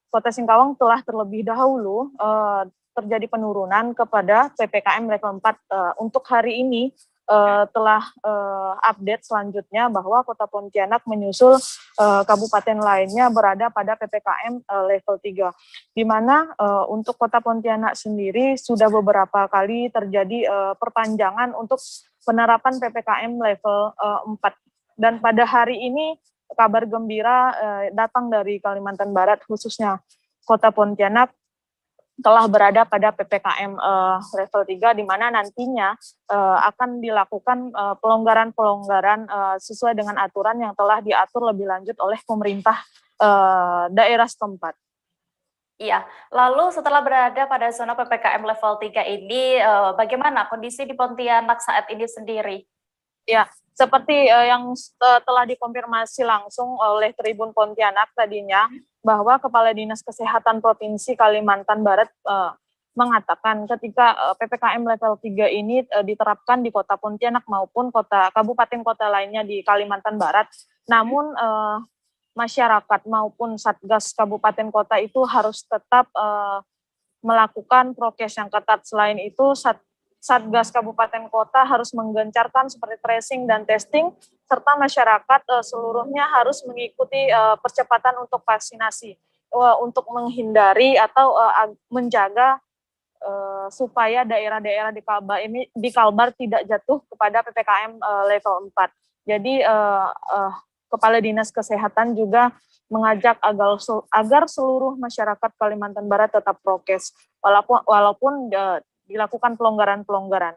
Kota Singkawang telah terlebih dahulu terjadi penurunan kepada PPKM level 4. Untuk hari ini telah update selanjutnya bahwa Kota Pontianak menyusul kabupaten lainnya berada pada PPKM level 3, di mana untuk Kota Pontianak sendiri sudah beberapa kali terjadi perpanjangan untuk penerapan PPKM level 4. Dan pada hari ini kabar gembira datang dari Kalimantan Barat, khususnya Kota Pontianak telah berada pada PPKM level 3, di mana nantinya akan dilakukan pelonggaran-pelonggaran sesuai dengan aturan yang telah diatur lebih lanjut oleh pemerintah daerah setempat. Iya, lalu setelah berada pada zona PPKM level 3 ini, bagaimana kondisi di Pontianak saat ini sendiri? Ya, seperti yang telah dikonfirmasi langsung oleh Tribun Pontianak tadinya, bahwa Kepala Dinas Kesehatan Provinsi Kalimantan Barat mengatakan ketika PPKM level 3 ini diterapkan di Kota Pontianak maupun kabupaten kota lainnya di Kalimantan Barat, namun masyarakat maupun Satgas kabupaten kota itu harus tetap melakukan prokes yang ketat. Selain itu, Satgas kabupaten kota harus menggencarkan seperti tracing dan testing, serta masyarakat seluruhnya harus mengikuti percepatan untuk vaksinasi untuk menghindari atau menjaga supaya daerah-daerah di Kalbar tidak jatuh kepada PPKM level 4. Jadi Kepala Dinas Kesehatan juga mengajak agar seluruh masyarakat Kalimantan Barat tetap prokes walaupun dilakukan pelonggaran-pelonggaran.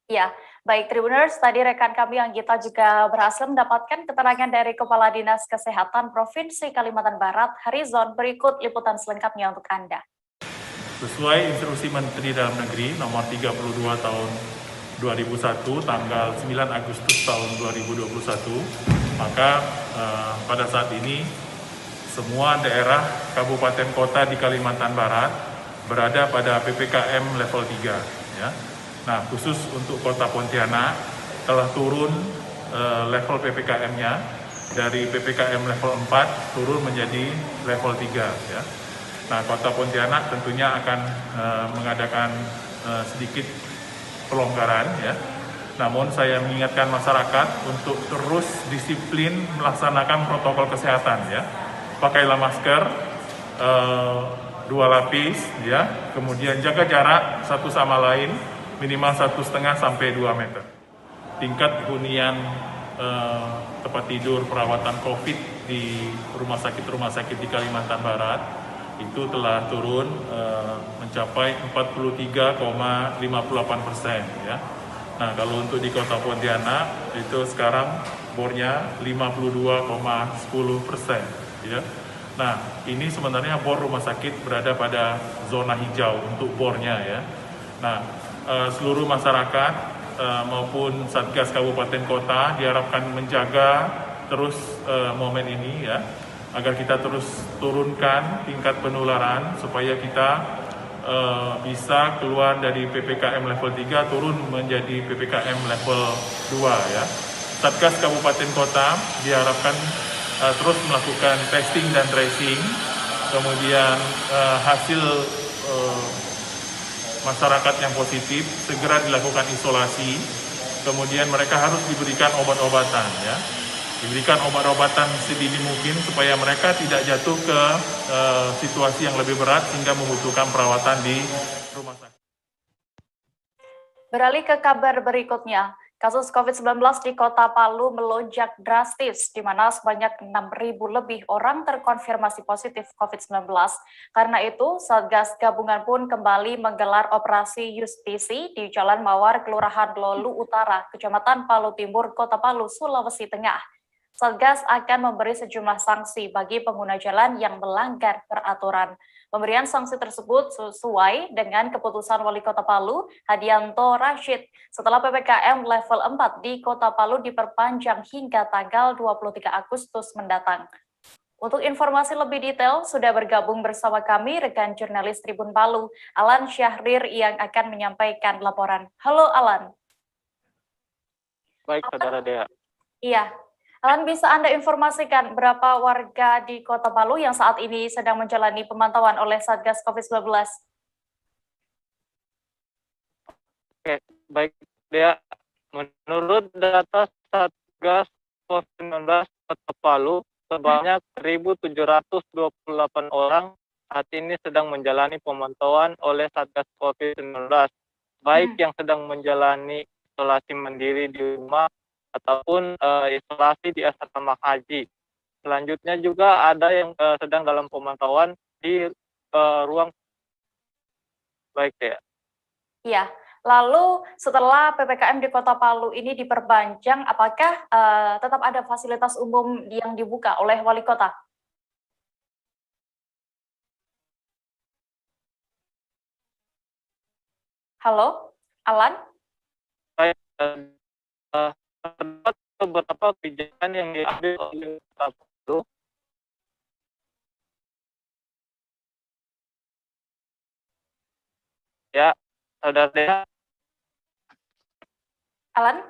Ya, baik Tribuners, tadi rekan kami Anggita juga berhasil mendapatkan keterangan dari Kepala Dinas Kesehatan Provinsi Kalimantan Barat, Horizon. Berikut liputan selengkapnya untuk Anda. Sesuai Instruksi Menteri Dalam Negeri nomor 32 tahun 2001 tanggal 9 Agustus tahun 2021, maka pada saat ini semua daerah kabupaten kota di Kalimantan Barat berada pada PPKM level 3 ya. Nah, khusus untuk Kota Pontianak telah turun level PPKM-nya dari PPKM level 4 turun menjadi level 3 ya. Nah, Kota Pontianak tentunya akan mengadakan sedikit pelonggaran ya. Namun saya mengingatkan masyarakat untuk terus disiplin melaksanakan protokol kesehatan ya. Pakailah masker 2 lapis ya, kemudian jaga jarak satu sama lain minimal 1,5 sampai 2 meter. Tingkat hunian tempat tidur perawatan COVID di rumah sakit di Kalimantan Barat itu telah turun mencapai 43,58% ya. Nah, kalau untuk di Kota Pontianak itu sekarang bornya 52,10% ya. Nah, ini sebenarnya bor rumah sakit berada pada zona hijau untuk bornya ya. Nah, seluruh masyarakat maupun Satgas Kabupaten Kota diharapkan menjaga terus momen ini ya, agar kita terus turunkan tingkat penularan supaya kita bisa keluar dari PPKM level 3 turun menjadi PPKM level 2 ya. Satgas Kabupaten Kota diharapkan terus melakukan testing dan tracing, kemudian hasil masyarakat yang positif segera dilakukan isolasi, kemudian mereka harus diberikan obat-obatan ya, diberikan obat-obatan sedini mungkin supaya mereka tidak jatuh ke situasi yang lebih berat sehingga membutuhkan perawatan di rumah sakit. Beralih ke kabar berikutnya, kasus COVID-19 di Kota Palu melonjak drastis, di mana sebanyak 6.000 lebih orang terkonfirmasi positif COVID-19. Karena itu, Satgas Gabungan pun kembali menggelar operasi justisi di Jalan Mawar, Kelurahan Lolu Utara, Kecamatan Palu Timur, Kota Palu, Sulawesi Tengah. Satgas akan memberi sejumlah sanksi bagi pengguna jalan yang melanggar peraturan. Pemberian sanksi tersebut sesuai dengan keputusan Wali Kota Palu, Hadianto Rashid, setelah PPKM level 4 di Kota Palu diperpanjang hingga tanggal 23 Agustus mendatang. Untuk informasi lebih detail, sudah bergabung bersama kami rekan jurnalis Tribun Palu, Alan Syahrir, yang akan menyampaikan laporan. Halo Alan. Baik, Saudara Dea. Iya. Alan, bisa Anda informasikan berapa warga di Kota Palu yang saat ini sedang menjalani pemantauan oleh Satgas COVID-19? Oke, baik Dea. Menurut data Satgas COVID-19 Kota Palu, sebanyak 1.728 orang saat ini sedang menjalani pemantauan oleh Satgas COVID-19, baik yang sedang menjalani isolasi mandiri di rumah ataupun isolasi di asrama haji. Selanjutnya juga ada yang sedang dalam pemantauan di ruang baik ya. Iya. Lalu setelah PPKM di Kota Palu ini diperpanjang, apakah tetap ada fasilitas umum yang dibuka oleh Wali Kota? Halo, Alan? Baik, terdapat beberapa kebijakan yang diambil oleh Kota Palu. Ya, Saudara Dea. Alan,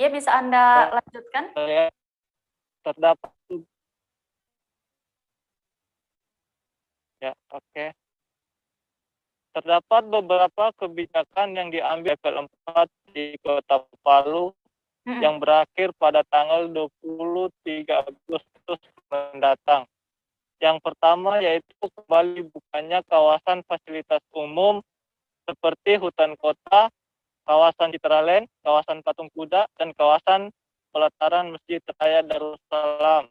ya bisa Anda lanjutkan? Ya, terdapat. Ya, oke. Terdapat beberapa kebijakan yang diambil level 4 di Kota Palu yang berakhir pada tanggal 23 Agustus mendatang. Yang pertama yaitu kembali bukanya kawasan fasilitas umum seperti hutan kota, kawasan Citraland, kawasan Patung Kuda, dan kawasan pelataran Masjid Raya Darussalam.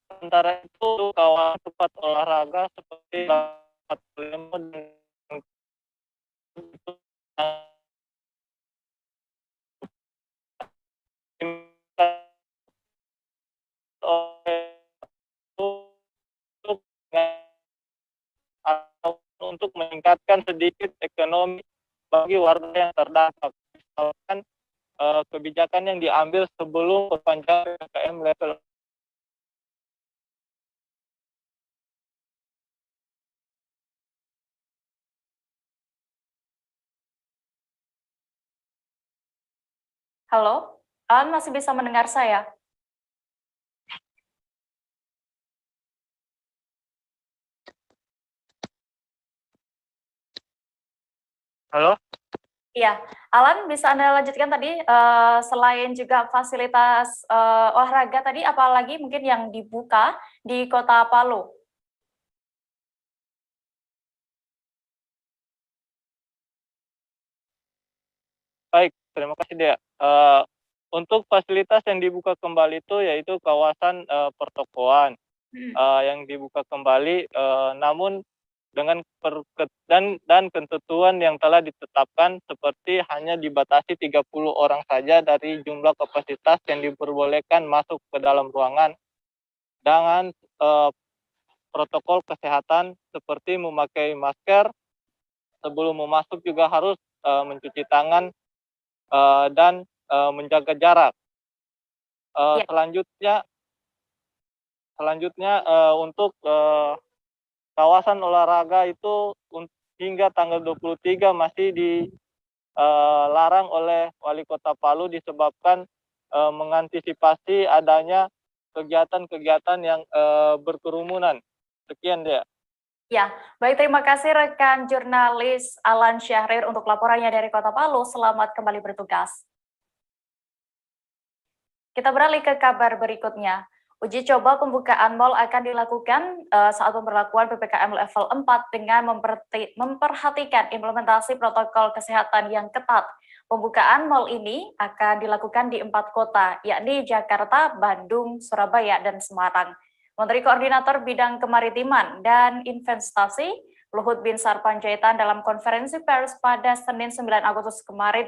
Sementara itu kawasan tempat olahraga seperti untuk meningkatkan sedikit ekonomi bagi warga yang terdampak. Misalkan kebijakan yang diambil sebelum perpanjangan PPKM level. Halo, Alan masih bisa mendengar saya? Halo? Iya, Alan bisa Anda lanjutkan tadi, selain juga fasilitas olahraga tadi, apalagi mungkin yang dibuka di Kota Palu? Baik, terima kasih Dea. Untuk fasilitas yang dibuka kembali itu yaitu kawasan pertokoan, yang dibuka kembali, namun dengan dan ketentuan yang telah ditetapkan seperti hanya dibatasi 30 orang saja dari jumlah kapasitas yang diperbolehkan masuk ke dalam ruangan dengan protokol kesehatan seperti memakai masker, sebelum masuk juga harus mencuci tangan dan menjaga jarak. Selanjutnya untuk kawasan olahraga itu hingga tanggal 23 masih dilarang oleh Wali Kota Palu disebabkan mengantisipasi adanya kegiatan-kegiatan yang berkerumunan. Sekian dia. Ya, baik, terima kasih rekan jurnalis Alan Syahrir untuk laporannya dari Kota Palu. Selamat kembali bertugas. Kita beralih ke kabar berikutnya. Uji coba pembukaan mal akan dilakukan saat pemberlakuan PPKM level 4 dengan memperhatikan implementasi protokol kesehatan yang ketat. Pembukaan mal ini akan dilakukan di 4 kota, yakni Jakarta, Bandung, Surabaya, dan Semarang. Menteri Koordinator Bidang Kemaritiman dan Investasi, Luhut Binsar Panjaitan dalam konferensi pers pada Senin 9 Agustus kemarin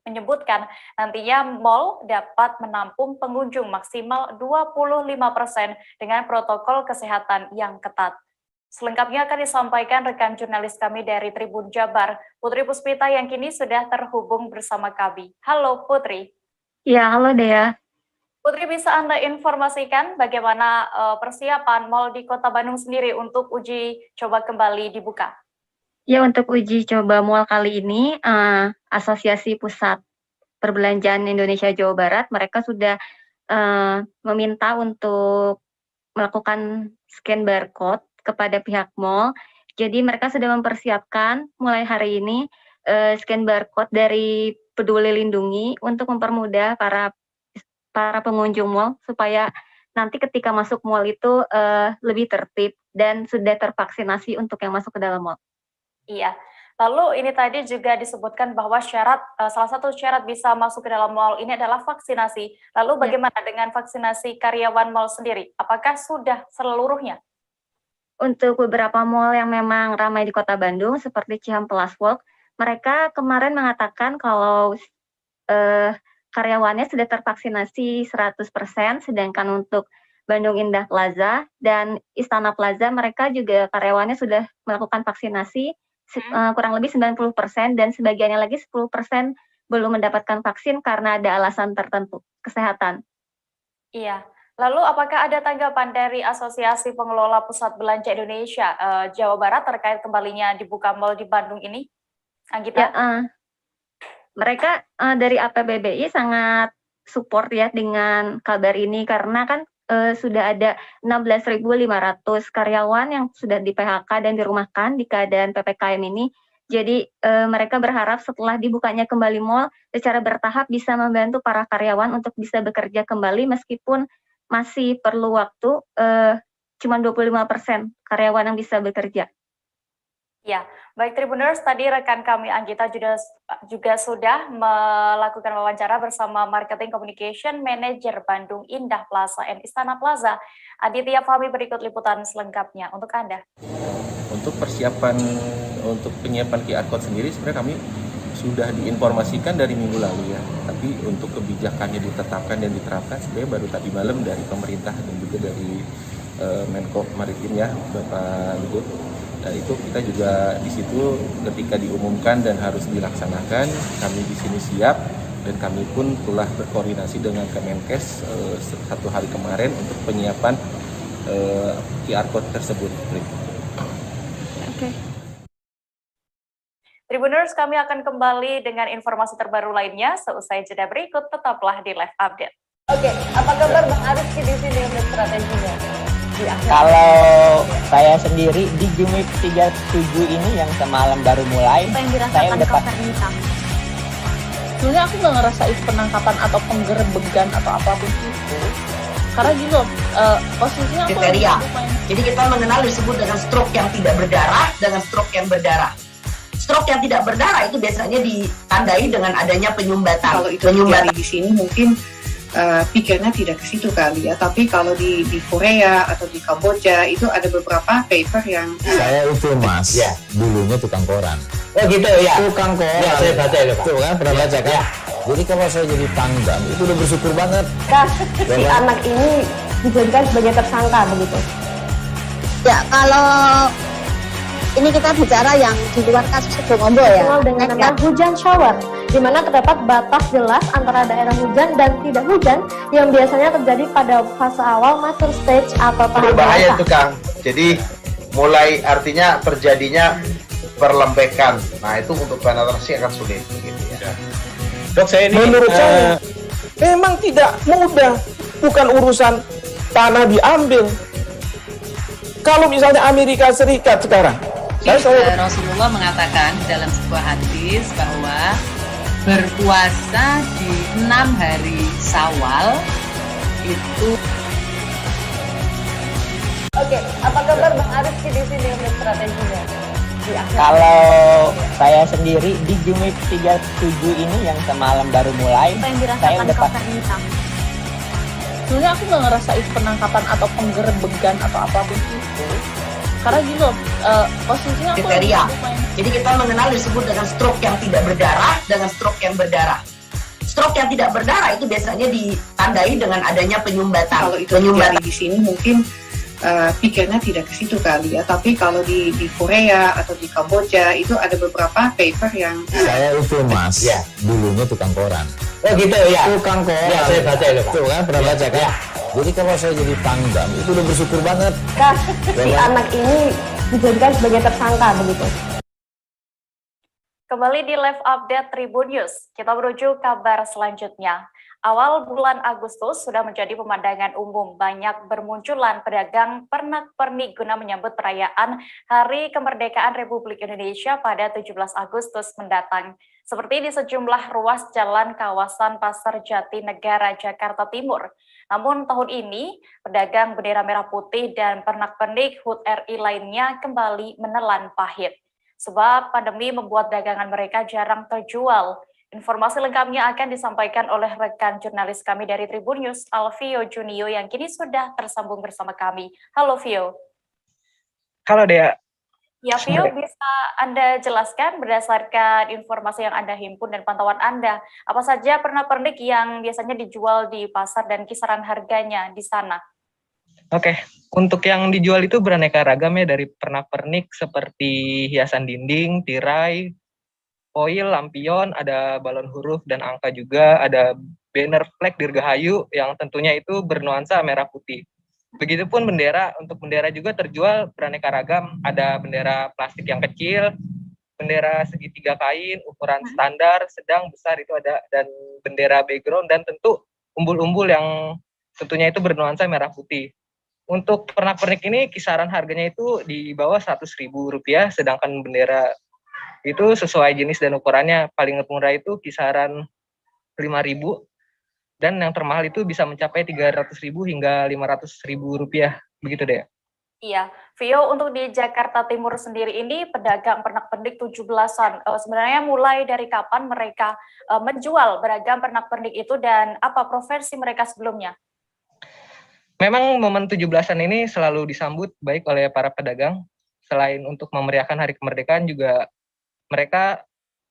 menyebutkan nantinya mal dapat menampung pengunjung maksimal 25% dengan protokol kesehatan yang ketat. Selengkapnya akan disampaikan rekan jurnalis kami dari Tribun Jabar, Putri Puspita yang kini sudah terhubung bersama kami. Halo Putri. Ya, halo Dea. Putri, bisa Anda informasikan bagaimana persiapan mal di Kota Bandung sendiri untuk uji coba kembali dibuka? Ya, untuk uji coba mal kali ini, Asosiasi Pusat Perbelanjaan Indonesia Jawa Barat, mereka sudah meminta untuk melakukan scan barcode kepada pihak mal. Jadi mereka sudah mempersiapkan mulai hari ini scan barcode dari Peduli Lindungi untuk mempermudah para pengunjung mal supaya nanti ketika masuk mal itu lebih tertib dan sudah tervaksinasi untuk yang masuk ke dalam mal. Iya. Lalu ini tadi juga disebutkan bahwa salah satu syarat bisa masuk ke dalam mal ini adalah vaksinasi. Lalu bagaimana dengan vaksinasi karyawan mal sendiri? Apakah sudah seluruhnya? Untuk beberapa mal yang memang ramai di Kota Bandung seperti Cihampelas Walk, mereka kemarin mengatakan kalau karyawannya sudah tervaksinasi 100%, sedangkan untuk Bandung Indah Plaza dan Istana Plaza mereka juga karyawannya sudah melakukan vaksinasi kurang lebih 90% dan sebagiannya lagi 10% belum mendapatkan vaksin karena ada alasan tertentu kesehatan. Iya. Lalu apakah ada tanggapan dari Asosiasi Pengelola Pusat Belanja Indonesia Jawa Barat terkait kembalinya dibuka mal di Bandung ini? Anggita? Ya, mereka dari APBBI sangat support ya dengan kabar ini karena kan sudah ada 16.500 karyawan yang sudah di PHK dan dirumahkan di keadaan PPKM ini. Jadi mereka berharap setelah dibukanya kembali mal secara bertahap bisa membantu para karyawan untuk bisa bekerja kembali meskipun masih perlu waktu cuma 25% karyawan yang bisa bekerja. Ya, baik Tribuners, tadi rekan kami Anggita juga sudah melakukan wawancara bersama Marketing Communication Manager Bandung Indah Plaza and Istana Plaza. Aditya Fahmi berikut liputan selengkapnya untuk Anda. Untuk persiapan untuk penyiapan QR Code sendiri sebenarnya kami sudah diinformasikan dari minggu lalu ya. Tapi untuk kebijakannya ditetapkan dan diterapkan sebenarnya baru tadi malam dari pemerintah dan juga dari Menko Maritim ya, Bapak Luhut. Nah, itu kita juga di situ ketika diumumkan dan harus dilaksanakan, kami di sini siap dan kami pun telah berkoordinasi dengan Kemenkes satu hari kemarin untuk penyiapan QR Code tersebut. Oke. Tribuners, kami akan kembali dengan informasi terbaru lainnya seusai jeda berikut. Tetaplah di Live Update. Oke, apa kabar Bang Arif di sini untuk strateginya? Kalau saya sendiri di Jumip 37 ini yang semalam baru mulai, saya udah sebenarnya aku nggak ngerasain penangkapan atau penggerebegan atau apapun itu, karena gini loh, posisinya aku kriteria. Jadi kita mengenal disebut dengan stroke yang tidak berdarah dengan stroke yang berdarah. Stroke yang tidak berdarah itu biasanya ditandai dengan adanya penyumbatan. Kalau itu terjadi di sini mungkin pikirnya tidak ke situ kali ya. Tapi kalau di Korea atau di Kamboja itu ada beberapa paper yang Saya itu mas, dulunya tukang koran. Oh gitu ya. Tukang koran. Ya, saya baca itu Pak. Tuh kan, pernah baca kan? Jadi kalau saya jadi tanggam, itu udah bersyukur banget. Si anak ini dijadikan sebagai tersangka begitu. Ya, kalau ini kita bicara yang di luar kasus Sidomombo ya. Dikenal dengan nama hujan shower, di mana terdapat batas jelas antara daerah hujan dan tidak hujan yang biasanya terjadi pada fase awal mature stage atau tahap Berbahaya dewasa. itu Kang. Jadi mulai artinya terjadinya perlembekan. Nah itu untuk penetrasi akan sulit gitu ya. Dok, saya ini menurut saya memang tidak mudah, bukan urusan tanah diambil. Kalau misalnya Amerika Serikat sekarang, Rasulullah mengatakan dalam sebuah hadis bahwa berpuasa di 6 hari Syawal itu. Oke, apa kabar Bang Arif di sini untuk strateginya? Kalau saya sendiri di Jumit 37 ini yang semalam baru mulai, Apa yang saya dirasakan udah Kauser Hitam? Sebenarnya aku nggak ngerasain penangkapan atau penggerebegan atau apapun itu. Karena gini loh, posisinya aku Kriteria. Jadi kita mengenal disebut dengan stroke yang tidak berdarah dengan stroke yang berdarah. Stroke yang tidak berdarah itu biasanya ditandai dengan adanya penyumbatan. Kalau itu terjadi di sini mungkin pikirnya tidak ke situ kali ya. Tapi kalau di Korea atau di Kamboja itu ada beberapa paper yang Saya itu mas, dulunya tukang koran. Oh gitu ya. Tukang koran. Ya, saya baca itu Pak. Tuh kan, pernah baca kan? Jadi kalau saya jadi tanggam, itu udah bersyukur banget. Si anak ini dijadikan sebagai tersangka begitu. Kembali di live update Tribun News, kita menuju kabar selanjutnya. Awal bulan Agustus sudah menjadi pemandangan umum, banyak bermunculan pedagang pernak-pernik guna menyambut perayaan Hari Kemerdekaan Republik Indonesia pada 17 Agustus mendatang. Seperti di sejumlah ruas jalan kawasan Pasar Jatinegara, Jakarta Timur. Namun tahun ini, pedagang bendera merah putih dan pernak-pernik HUT RI lainnya kembali menelan pahit. Sebab pandemi membuat dagangan mereka jarang terjual. Informasi lengkapnya akan disampaikan oleh rekan jurnalis kami dari Tribun News, Alvio Junio, yang kini sudah tersambung bersama kami. Halo Vio. Halo Dea. Ya Vio, bisa Anda jelaskan berdasarkan informasi yang Anda himpun dan pantauan Anda, apa saja pernak-pernik yang biasanya dijual di pasar dan kisaran harganya di sana? Oke, untuk yang dijual itu beraneka ragam ya, dari pernak-pernik seperti hiasan dinding, tirai, foil, lampion, ada balon huruf dan angka juga, ada banner flag dirgahayu yang tentunya itu bernuansa merah putih. Begitupun bendera, untuk bendera juga terjual beraneka ragam, ada bendera plastik yang kecil, bendera segitiga kain, ukuran standar, sedang, besar itu ada, dan bendera background, dan tentu umbul-umbul yang tentunya itu bernuansa merah putih. Untuk pernak-pernik ini kisaran harganya itu di bawah Rp100.000, sedangkan bendera itu sesuai jenis dan ukurannya, paling murah itu kisaran Rp5.000, dan yang termahal itu bisa mencapai Rp300.000 hingga Rp500.000, begitu deh. Iya, Vio, untuk di Jakarta Timur sendiri ini pedagang pernak-pernik 17-an, sebenarnya mulai dari kapan mereka menjual beragam pernak-pernik itu dan apa profesi mereka sebelumnya? Memang momen 17-an ini selalu disambut baik oleh para pedagang. Selain untuk memeriahkan Hari Kemerdekaan, juga mereka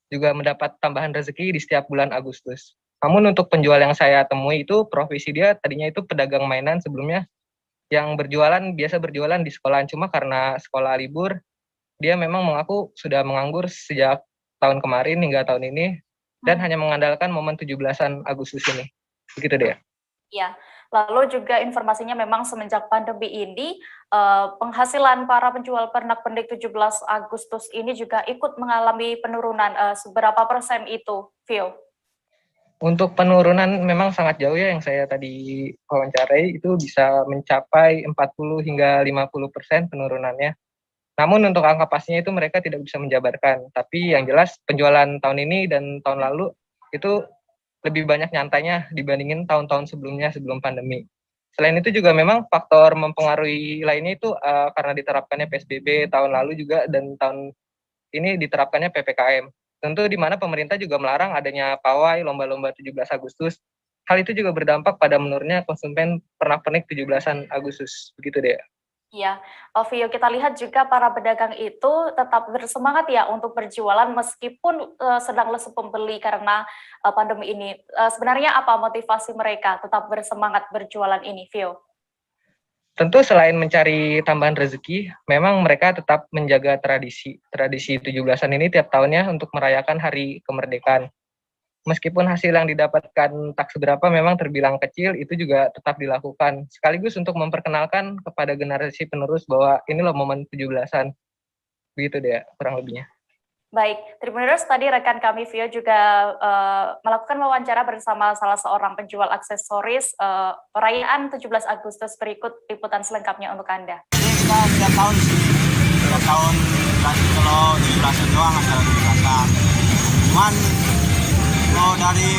juga mendapat tambahan rezeki di setiap bulan Agustus. Namun untuk penjual yang saya temui itu profesi dia tadinya itu pedagang mainan sebelumnya, yang biasa berjualan di sekolahan, cuma karena sekolah libur, dia memang mengaku sudah menganggur sejak tahun kemarin hingga tahun ini, dan hanya mengandalkan momen 17-an Agustus ini. Begitu deh. Ya, lalu juga informasinya memang semenjak pandemi ini, penghasilan para penjual pernak-pernik 17 Agustus ini juga ikut mengalami penurunan. Seberapa persen itu, Vio? Untuk penurunan memang sangat jauh ya, yang saya tadi wawancarai itu bisa mencapai 40 hingga 50% penurunannya. Namun untuk angka pastinya itu mereka tidak bisa menjabarkan. Tapi yang jelas penjualan tahun ini dan tahun lalu itu lebih banyak nyantainya dibandingin tahun-tahun sebelumnya sebelum pandemi. Selain itu juga memang faktor mempengaruhi lainnya itu karena diterapkannya PSBB tahun lalu juga, dan tahun ini diterapkannya PPKM. Tentu di mana pemerintah juga melarang adanya pawai, lomba-lomba 17 Agustus, hal itu juga berdampak pada menurunnya konsumen pernak-pernik 17-an Agustus. Begitu deh. Iya, Vio, kita lihat juga para pedagang itu tetap bersemangat ya untuk berjualan meskipun sedang lesu pembeli karena pandemi ini. Sebenarnya apa motivasi mereka tetap bersemangat berjualan ini, Vio? Tentu selain mencari tambahan rezeki, memang mereka tetap menjaga tradisi 17-an ini tiap tahunnya untuk merayakan hari kemerdekaan. Meskipun hasil yang didapatkan tak seberapa memang terbilang kecil, itu juga tetap dilakukan. Sekaligus untuk memperkenalkan kepada generasi penerus bahwa ini loh momen 17-an. Begitu deh kurang lebihnya. Baik, Tribuners, tadi rekan kami Vio juga melakukan wawancara bersama salah seorang penjual aksesoris perayaan 17 Agustus. Berikut liputan selengkapnya untuk Anda. Kita setiap tahun di sini, setiap tahun berarti kalau 17-an doang acara 17-an. Cuman kalau dari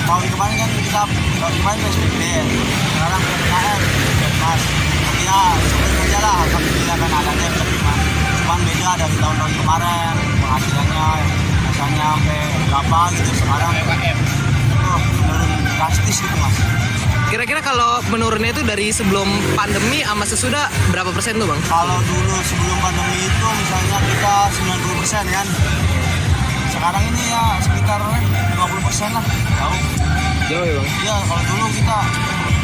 tahun kemarin kan kita tahun kemarin PSBB, sekarang PPKM, Mas. Ya seperti aja lah, alhamdulillah kan adanya bisa terima. Cuman beda dari tahun-tahun kemarin, penghasilannya misalnya sampai berapa gitu, sekarang PPKM itu menurun drastis gitu Mas. Kira-kira kalau menurunnya itu dari sebelum pandemi sama sesudah berapa persen tuh Bang? Kalau dulu sebelum pandemi itu misalnya kita 90% kan. Sekarang ini ya sekitar 20% lah, jauh. Jauh ya Bang? Iya, kalau dulu kita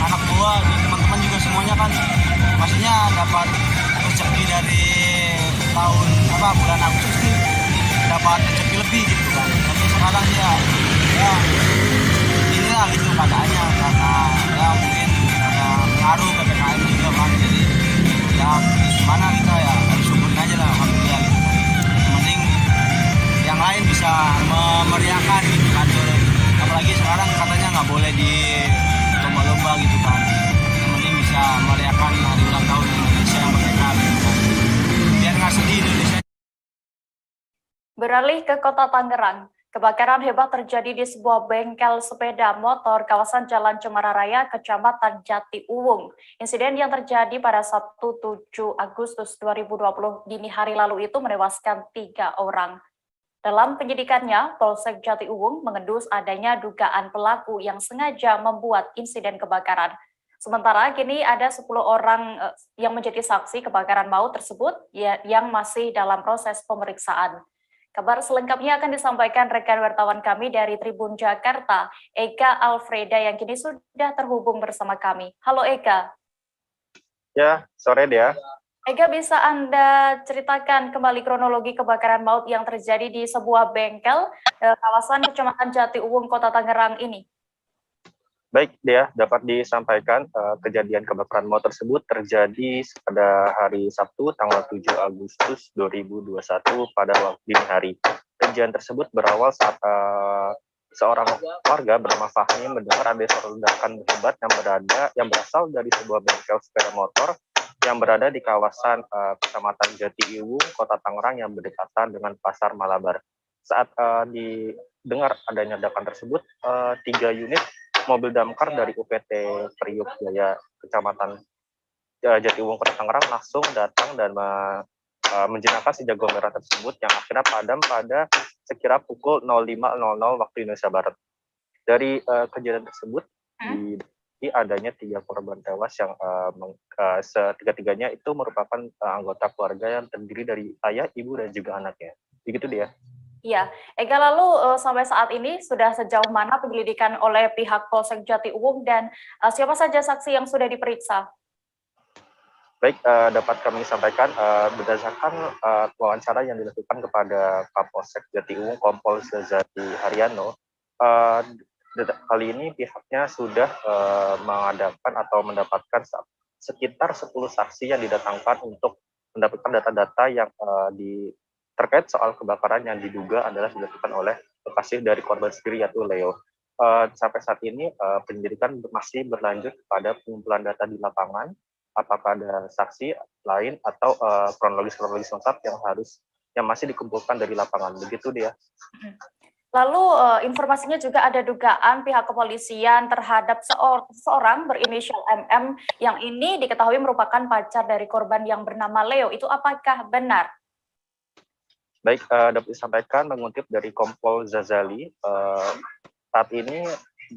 anak buah dan teman-teman juga semuanya kan maksudnya dapat rezeki dari tahun bulan Agustus nih, dapat rezeki lebih gitu kan. Tapi sekarang ya inilah gitu keadaannya karena ya mungkin ada pengaruh PPKM juga kan, jadi ya gimana kita ya harus syukurin aja lah, alhamdulillah gitu kan. Mending yang lain bisa memeriahkan gitu kan, apalagi sekarang katanya nggak boleh di lomba-lomba gitu kan. Yang penting bisa meriahkan hari ulang tahun Indonesia yang merdeka gitu kan, biar nggak sedih Indonesia. Beralih ke Kota Tangerang, kebakaran hebat terjadi di sebuah bengkel sepeda motor kawasan Jalan Cemara Raya, Kecamatan Jati Uwung. Insiden yang terjadi pada Sabtu 7 Agustus 2020 dini hari lalu itu menewaskan 3 orang. Dalam penyidikannya, Polsek Jati Uwung mengendus adanya dugaan pelaku yang sengaja membuat insiden kebakaran. Sementara kini ada 10 orang yang menjadi saksi kebakaran maut tersebut yang masih dalam proses pemeriksaan. Kabar selengkapnya akan disampaikan rekan wartawan kami dari Tribun Jakarta, Eka Alfreda yang kini sudah terhubung bersama kami. Halo Eka. Ya, sore dia. Eka, bisa Anda ceritakan kembali kronologi kebakaran maut yang terjadi di sebuah bengkel kawasan Kecamatan Jati Uwung, Kota Tangerang ini? Baik, Dea, dapat disampaikan kejadian kebakaran maut tersebut terjadi pada hari Sabtu tanggal 7 Agustus 2021 pada waktu dini hari. Kejadian tersebut berawal saat seorang warga bernama Fahmi mendengar ada suara ledakan hebat yang berasal dari sebuah bengkel sepeda motor yang berada di kawasan Kecamatan Jati Uwung, Kota Tangerang yang berdekatan dengan Pasar Malabar. Saat didengar adanya ledakan tersebut, 3 unit mobil damkar dari UPT Priuk Jaya Kecamatan Jati Uwung, Kota Tangerang langsung datang dan menjinakkan si jago merah tersebut yang akhirnya padam pada sekira pukul 05.00 waktu Indonesia Barat. Dari kejadian tersebut di adanya 3 korban tewas yang tiga-tiganya itu merupakan anggota keluarga yang terdiri dari ayah, ibu, dan juga anaknya. Begitu dia. Iya, Eka, lalu sampai saat ini sudah sejauh mana penyelidikan oleh pihak Polsek Jati Uwung dan siapa saja saksi yang sudah diperiksa? Baik, dapat kami sampaikan berdasarkan wawancara yang dilakukan kepada Kapolsek Jati Uwung, Kompol Zazati Haryano, kali ini pihaknya sudah mengadakan atau mendapatkan sekitar 10 saksi yang didatangkan untuk mendapatkan data-data yang terkait soal kebakaran yang diduga adalah dilakukan oleh kekasih dari korban sendiri, yaitu Leo. Sampai saat ini penyelidikan masih berlanjut pada pengumpulan data di lapangan, apakah ada saksi lain atau kronologis lengkap yang masih dikumpulkan dari lapangan. Begitu dia. Lalu informasinya juga ada dugaan pihak kepolisian terhadap seorang berinisial MM yang ini diketahui merupakan pacar dari korban yang bernama Leo. Itu apakah benar? Baik, dapat disampaikan mengutip dari Kompol Zazali, saat ini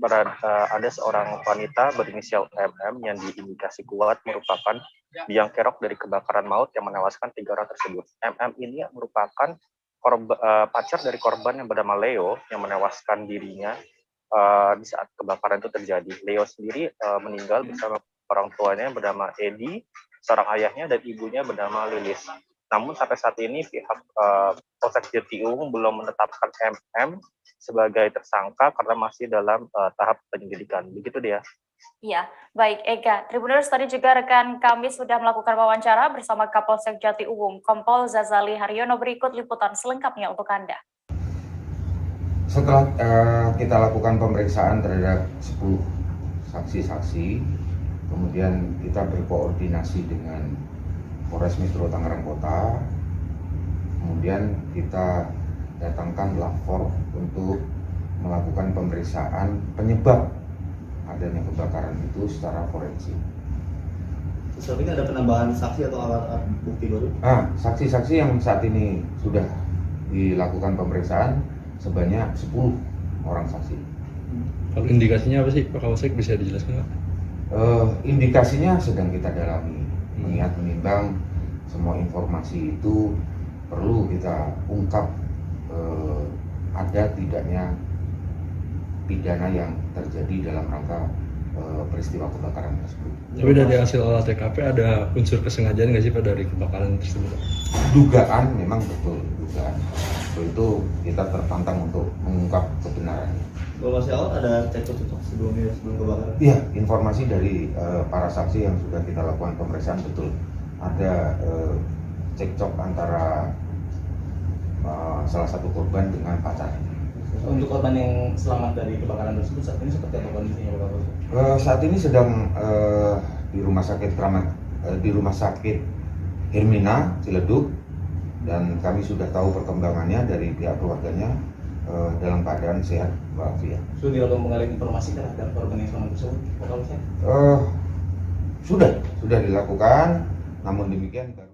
ada seorang wanita berinisial MM yang diindikasi kuat merupakan biang kerok dari kebakaran maut yang menewaskan 3 orang tersebut. MM ini merupakan pacar dari korban yang bernama Leo yang menewaskan dirinya di saat kebakaran itu terjadi. Leo sendiri meninggal bersama orang tuanya yang bernama Edi, seorang ayahnya dan ibunya bernama Lilis. Namun sampai saat ini pihak Polsek Jatiuhung belum menetapkan MM sebagai tersangka karena masih dalam tahap penyelidikan. Begitu dia. Iya, baik Ega. Tribuners, tadi juga rekan kami sudah melakukan wawancara bersama Kapolsek Jatiuhung, Kompol Zazali Haryono. Berikut liputan selengkapnya untuk Anda. Setelah kita lakukan pemeriksaan terhadap 10 saksi-saksi, kemudian kita berkoordinasi dengan Polres Metro Tangerang Kota, kemudian kita datangkan lapor untuk melakukan pemeriksaan penyebab adanya kebakaran itu secara forensik. Saat ini ada penambahan saksi atau alat bukti baru? Saksi-saksi yang saat ini sudah dilakukan pemeriksaan sebanyak 10 orang saksi. Kalau indikasinya apa sih Pak Kapolsek, bisa dijelaskan Pak? Indikasinya sedang kita dalami, mengingat menimbang semua informasi itu perlu kita ungkap ada tidaknya pidana yang terjadi dalam rangka peristiwa kebakaran tersebut. Tapi dari hasil olah TKP ada unsur kesengajaan nggak sih Pak dari kebakaran tersebut? Dugaan memang betul, dugaan. Itu kita terpantang untuk mengungkap kebenarannya. Kalau masih awal ada cekcok sebelum kebakaran? Iya, informasi dari para saksi yang sudah kita lakukan pemeriksaan betul ada cekcok antara salah satu korban dengan pacarnya. Untuk korban yang selamat dari kebakaran tersebut saat ini seperti apa kondisinya Pak Kapolsek? Saat ini sedang di rumah sakit Hermina Ciledug, dan kami sudah tahu perkembangannya dari pihak keluarganya dalam keadaan sehat walafiat. Sudah dilakukan pengalihan informasi terhadap korban yang selamat tersebut Pak Kapolsek? Sudah dilakukan, namun demikian baru.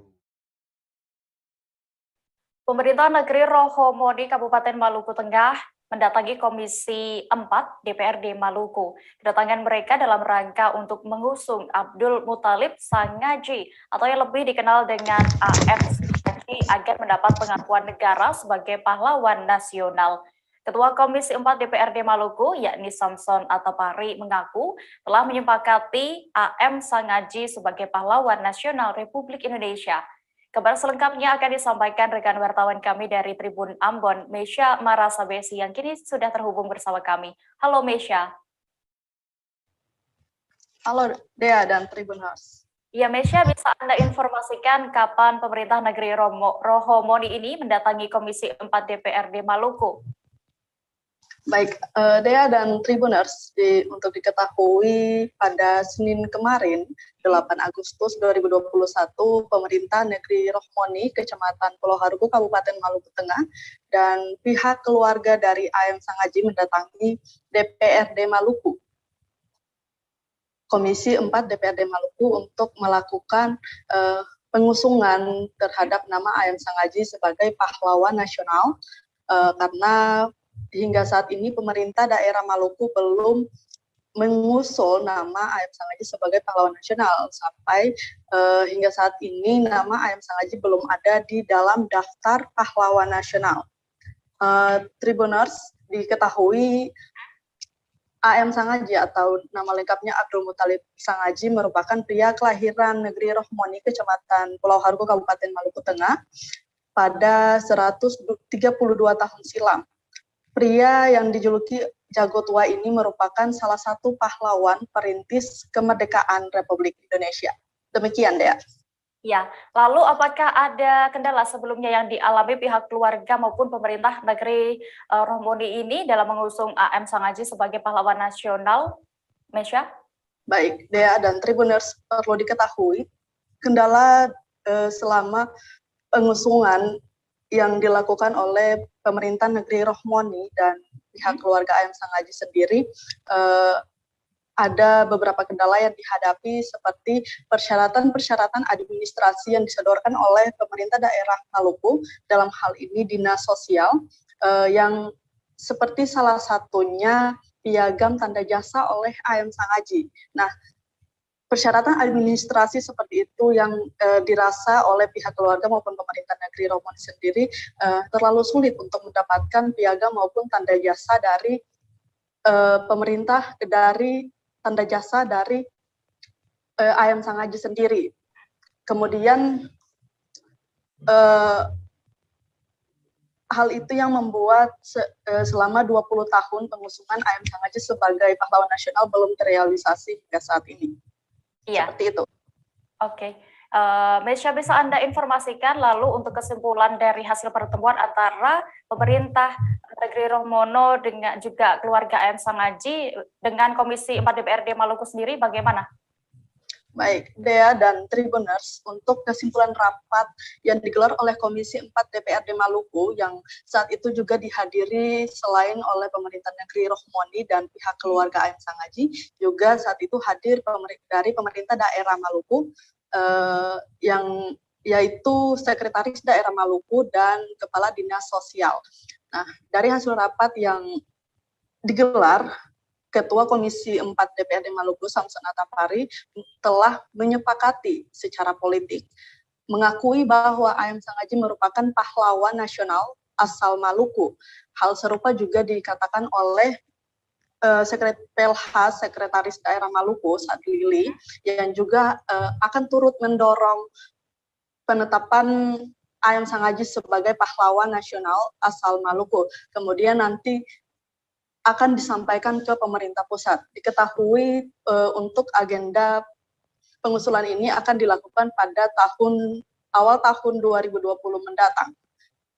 Pemerintah Negeri Rohomoni Kabupaten Maluku Tengah mendatangi Komisi 4 DPRD Maluku. Kedatangan mereka dalam rangka untuk mengusung Abdul Muthalib Sangaji atau yang lebih dikenal dengan AM Sangaji agar mendapat pengakuan negara sebagai pahlawan nasional. Ketua Komisi 4 DPRD Maluku, yakni Samson Atapari, mengaku telah menyepakati AM Sangaji sebagai pahlawan nasional Republik Indonesia. Kabar selengkapnya akan disampaikan rekan wartawan kami dari Tribun Ambon, Mesya Marasabesi, yang kini sudah terhubung bersama kami. Halo Mesya. Halo Dea dan Tribuners. Ya Mesya, bisa Anda informasikan kapan pemerintah negeri Rohomoni ini mendatangi Komisi 4 DPRD Maluku? Baik, Dea dan Tribuners, untuk diketahui pada Senin kemarin, 8 Agustus 2021, pemerintah negeri Rohomoni, Kecamatan Pulau Haruku, Kabupaten Maluku Tengah, dan pihak keluarga dari AM Sangaji mendatangi DPRD Maluku, Komisi 4 DPRD Maluku, untuk melakukan pengusungan terhadap nama AM Sangaji sebagai pahlawan nasional, karena hingga saat ini pemerintah daerah Maluku belum mengusul nama AM Sangaji sebagai pahlawan nasional. Sampai hingga saat ini nama AM Sangaji belum ada di dalam daftar pahlawan nasional. Tribuners, diketahui AM Sangaji atau nama lengkapnya Abdul Muthalib Sangaji merupakan pria kelahiran negeri Rohomoni, Kecamatan Pulau Haruku, Kabupaten Maluku Tengah pada 132 tahun silam. Pria yang dijuluki Jago Tua ini merupakan salah satu pahlawan perintis kemerdekaan Republik Indonesia. Demikian, Dea. Ya, lalu apakah ada kendala sebelumnya yang dialami pihak keluarga maupun pemerintah negeri Rohomoni ini dalam mengusung AM Sangaji sebagai pahlawan nasional, Mesya? Baik, Dea dan Tribuners, perlu diketahui kendala selama pengusungan yang dilakukan oleh pemerintah negeri Rohomoni dan pihak keluarga AM Sangaji sendiri, ada beberapa kendala yang dihadapi seperti persyaratan-persyaratan administrasi yang disodorkan oleh pemerintah daerah Maluku, dalam hal ini Dinas Sosial, yang seperti salah satunya piagam tanda jasa oleh AM Sangaji. Nah, persyaratan administrasi seperti itu yang dirasa oleh pihak keluarga maupun pemerintah negeri Romani sendiri terlalu sulit untuk mendapatkan piagam maupun tanda jasa dari pemerintah, dari tanda jasa dari AM Sangaji sendiri. Kemudian hal itu yang membuat selama 20 tahun pengusungan AM Sangaji sebagai pahlawan nasional belum terrealisasi hingga saat ini. Iya. Seperti itu. Oke. Mesya, bisa Anda informasikan lalu untuk kesimpulan dari hasil pertemuan antara pemerintah negeri Romono dengan juga keluarga AM Sangaji dengan Komisi 4 DPRD Maluku sendiri bagaimana? Baik, Dea dan Tribuners, untuk kesimpulan rapat yang digelar oleh Komisi 4 DPRD Maluku yang saat itu juga dihadiri selain oleh pemerintah negeri Rohmoni dan pihak keluarga AM Sangaji, juga saat itu hadir dari pemerintah daerah Maluku, yang yaitu Sekretaris Daerah Maluku dan Kepala Dinas Sosial. Nah, dari hasil rapat yang digelar, Ketua Komisi 4 DPRD Maluku, Samson Atapari, telah menyepakati secara politik, mengakui bahwa AM Sangaji merupakan pahlawan nasional asal Maluku. Hal serupa juga dikatakan oleh Sekretaris Daerah Maluku, Sadlili, yang juga akan turut mendorong penetapan AM Sangaji sebagai pahlawan nasional asal Maluku. Kemudian nanti akan disampaikan ke pemerintah pusat. Diketahui untuk agenda pengusulan ini akan dilakukan pada awal tahun 2020 mendatang.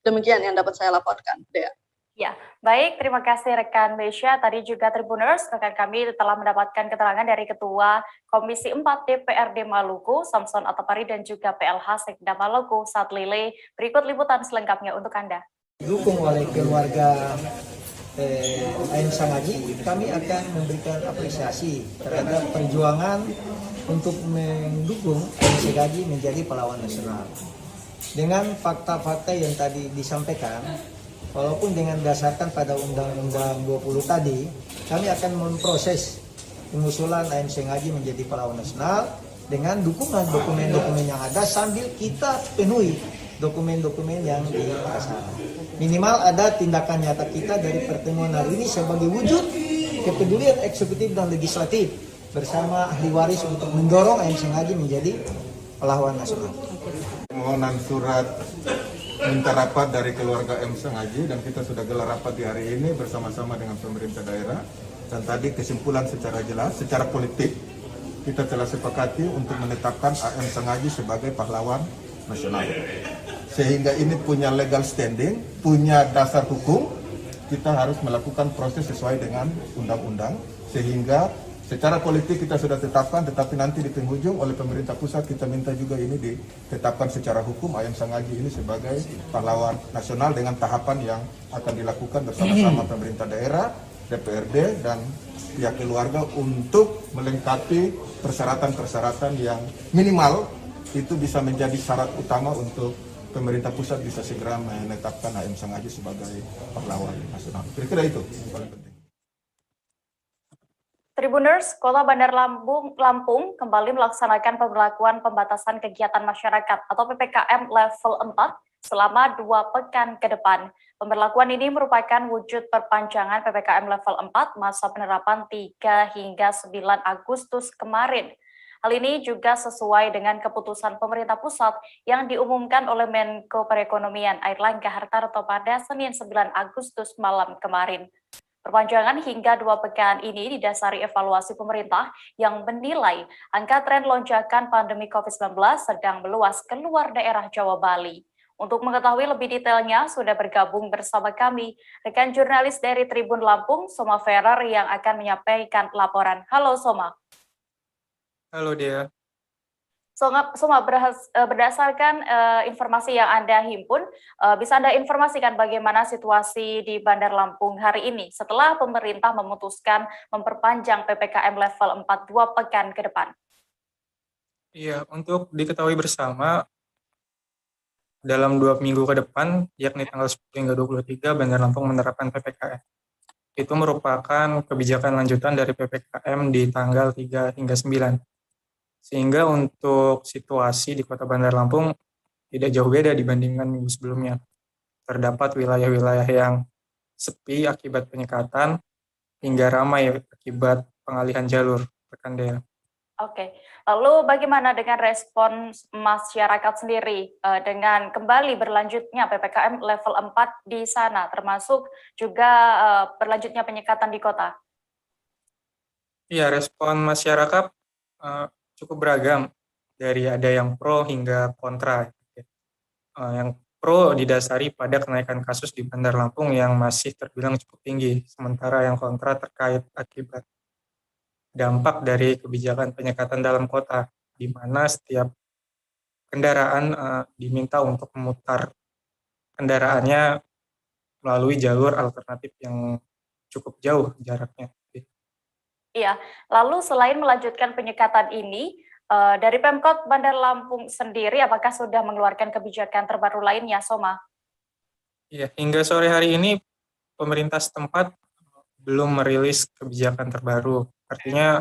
Demikian yang dapat saya laporkan, Dea. Ya, baik. Terima kasih rekan Mesya. Tadi juga Tribuners, rekan kami telah mendapatkan keterangan dari Ketua Komisi 4 DPRD Maluku, Samson Atapari, dan juga PLH Sekda Maluku, Sadlile. Berikut liputan selengkapnya untuk Anda. Didukung oleh keluarga AM Sangaji, kami akan memberikan apresiasi terhadap perjuangan untuk mendukung AM Sangaji menjadi pahlawan nasional. Dengan fakta-fakta yang tadi disampaikan, walaupun dengan dasarkan pada Undang-Undang 20 tadi, kami akan memproses pengusulan AM Sangaji menjadi pahlawan nasional dengan dukungan dokumen-dokumen yang ada sambil kita penuhi dokumen-dokumen yang dirasa. Minimal ada tindakan nyata kita dari pertemuan hari ini sebagai wujud kepedulian eksekutif dan legislatif bersama ahli waris untuk mendorong AM Sangaji menjadi pahlawan nasional. Permohonan surat minta rapat dari keluarga AM Sangaji, dan kita sudah gelar rapat di hari ini bersama-sama dengan pemerintah daerah, dan tadi kesimpulan secara jelas, secara politik kita telah sepakati untuk menetapkan AM Sangaji sebagai pahlawan nasional. Sehingga ini punya legal standing, punya dasar hukum, kita harus melakukan proses sesuai dengan undang-undang, sehingga secara politik kita sudah tetapkan, tetapi nanti di penghujung oleh pemerintah pusat kita minta juga ini ditetapkan secara hukum AM Sangaji ini sebagai pahlawan nasional dengan tahapan yang akan dilakukan bersama-sama pemerintah daerah, DPRD, dan pihak keluarga untuk melengkapi persyaratan-persyaratan yang minimal itu bisa menjadi syarat utama untuk pemerintah pusat bisa segera menetapkan AM Sangaji sebagai pahlawan nasional. Kira-kira itu yang paling penting. Tribuners, Kota Bandar Lampung kembali melaksanakan pemberlakuan pembatasan kegiatan masyarakat atau PPKM level 4 selama 2 pekan ke depan. Pemberlakuan ini merupakan wujud perpanjangan PPKM level 4 masa penerapan 3 hingga 9 Agustus kemarin. Hal ini juga sesuai dengan keputusan pemerintah pusat yang diumumkan oleh Menko Perekonomian Airlangga Hartarto pada Senin 9 Agustus malam kemarin. Perpanjangan hingga 2 pekan ini didasari evaluasi pemerintah yang menilai angka tren lonjakan pandemi COVID-19 sedang meluas keluar daerah Jawa Bali. Untuk mengetahui lebih detailnya, sudah bergabung bersama kami rekan jurnalis dari Tribun Lampung, Soma Ferrer, yang akan menyampaikan laporan. Halo Soma. Halo Dea. Soma, berdasarkan informasi yang Anda himpun, bisa Anda informasikan bagaimana situasi di Bandar Lampung hari ini setelah pemerintah memutuskan memperpanjang PPKM level 4 2 pekan ke depan? Iya, untuk diketahui bersama, dalam 2 minggu ke depan, yakni tanggal 10 hingga 23, Bandar Lampung menerapkan PPKM. itu merupakan kebijakan lanjutan dari PPKM di tanggal 3 hingga 9. Sehingga untuk situasi di Kota Bandar Lampung tidak jauh beda dibandingkan minggu sebelumnya. Terdapat wilayah-wilayah yang sepi akibat penyekatan hingga ramai akibat pengalihan jalur, rekan Dea. Oke, lalu bagaimana dengan respon masyarakat sendiri dengan kembali berlanjutnya PPKM level 4 di sana, termasuk juga berlanjutnya penyekatan di kota? Iya, respon masyarakat cukup beragam, dari ada yang pro hingga kontra. Yang pro didasari pada kenaikan kasus di Bandar Lampung yang masih terbilang cukup tinggi, sementara yang kontra terkait akibat dampak dari kebijakan penyekatan dalam kota, di mana setiap kendaraan diminta untuk memutar kendaraannya melalui jalur alternatif yang cukup jauh jaraknya. Iya, lalu selain melanjutkan penyekatan ini, dari Pemkot Bandar Lampung sendiri, apakah sudah mengeluarkan kebijakan terbaru lainnya, Soma? Iya, hingga sore hari ini pemerintah setempat belum merilis kebijakan terbaru. Artinya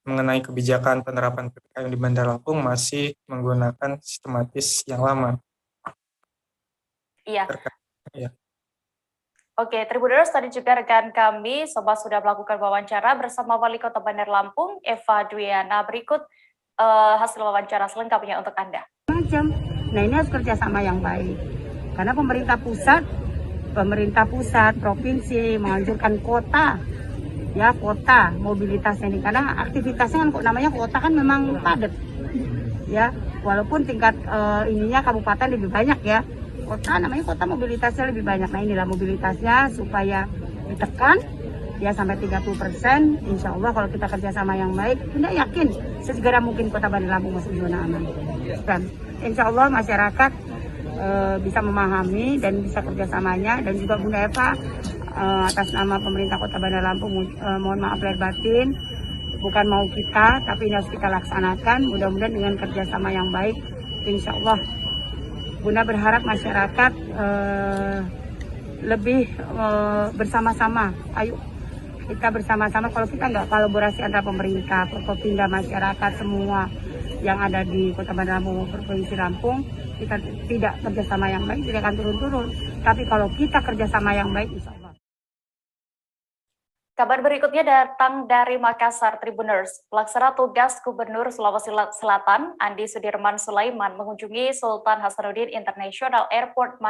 mengenai kebijakan penerapan PPKM di Bandar Lampung masih menggunakan sistematis yang lama. Iya. Iya. Oke, Tribuners, tadi juga rekan kami Sobat sudah melakukan wawancara bersama Wali Kota Bandar Lampung, Eva Dwiana. Berikut hasil wawancara selengkapnya untuk Anda. Nah, ini harus kerjasama yang baik. Karena pemerintah pusat, provinsi menganjurkan kota mobilitasnya ini, karena aktivitasnya kan namanya kota kan memang padat, ya, walaupun tingkat ininya kabupaten lebih banyak ya, namanya kota mobilitasnya lebih banyak. Nah, inilah mobilitasnya supaya ditekan ya sampai 30%. Insya Allah kalau kita kerjasama yang baik, kita yakin segera mungkin Kota Bandar Lampung masuk zona aman. Dan insya Allah masyarakat bisa memahami dan bisa kerjasamanya, dan juga Bunda Eva atas nama pemerintah Kota Bandar Lampung mohon maaf lahir batin, bukan mau kita tapi ini harus kita laksanakan. Mudah-mudahan dengan kerjasama yang baik, insya Allah Bunda berharap masyarakat lebih bersama-sama. Ayo kita bersama-sama, kalau kita nggak kolaborasi antara pemerintah, Forkopimda, masyarakat semua yang ada di Kota Bandar Lampung, Provinsi Lampung, kita tidak kerjasama yang baik, tidak akan turun-turun. Tapi kalau kita kerjasama yang baik, insya Allah. Kabar berikutnya datang dari Makassar, Tribuners. Pelaksana tugas Gubernur Sulawesi Selatan, Andi Sudirman Sulaiman, mengunjungi Sultan Hasanuddin International Airport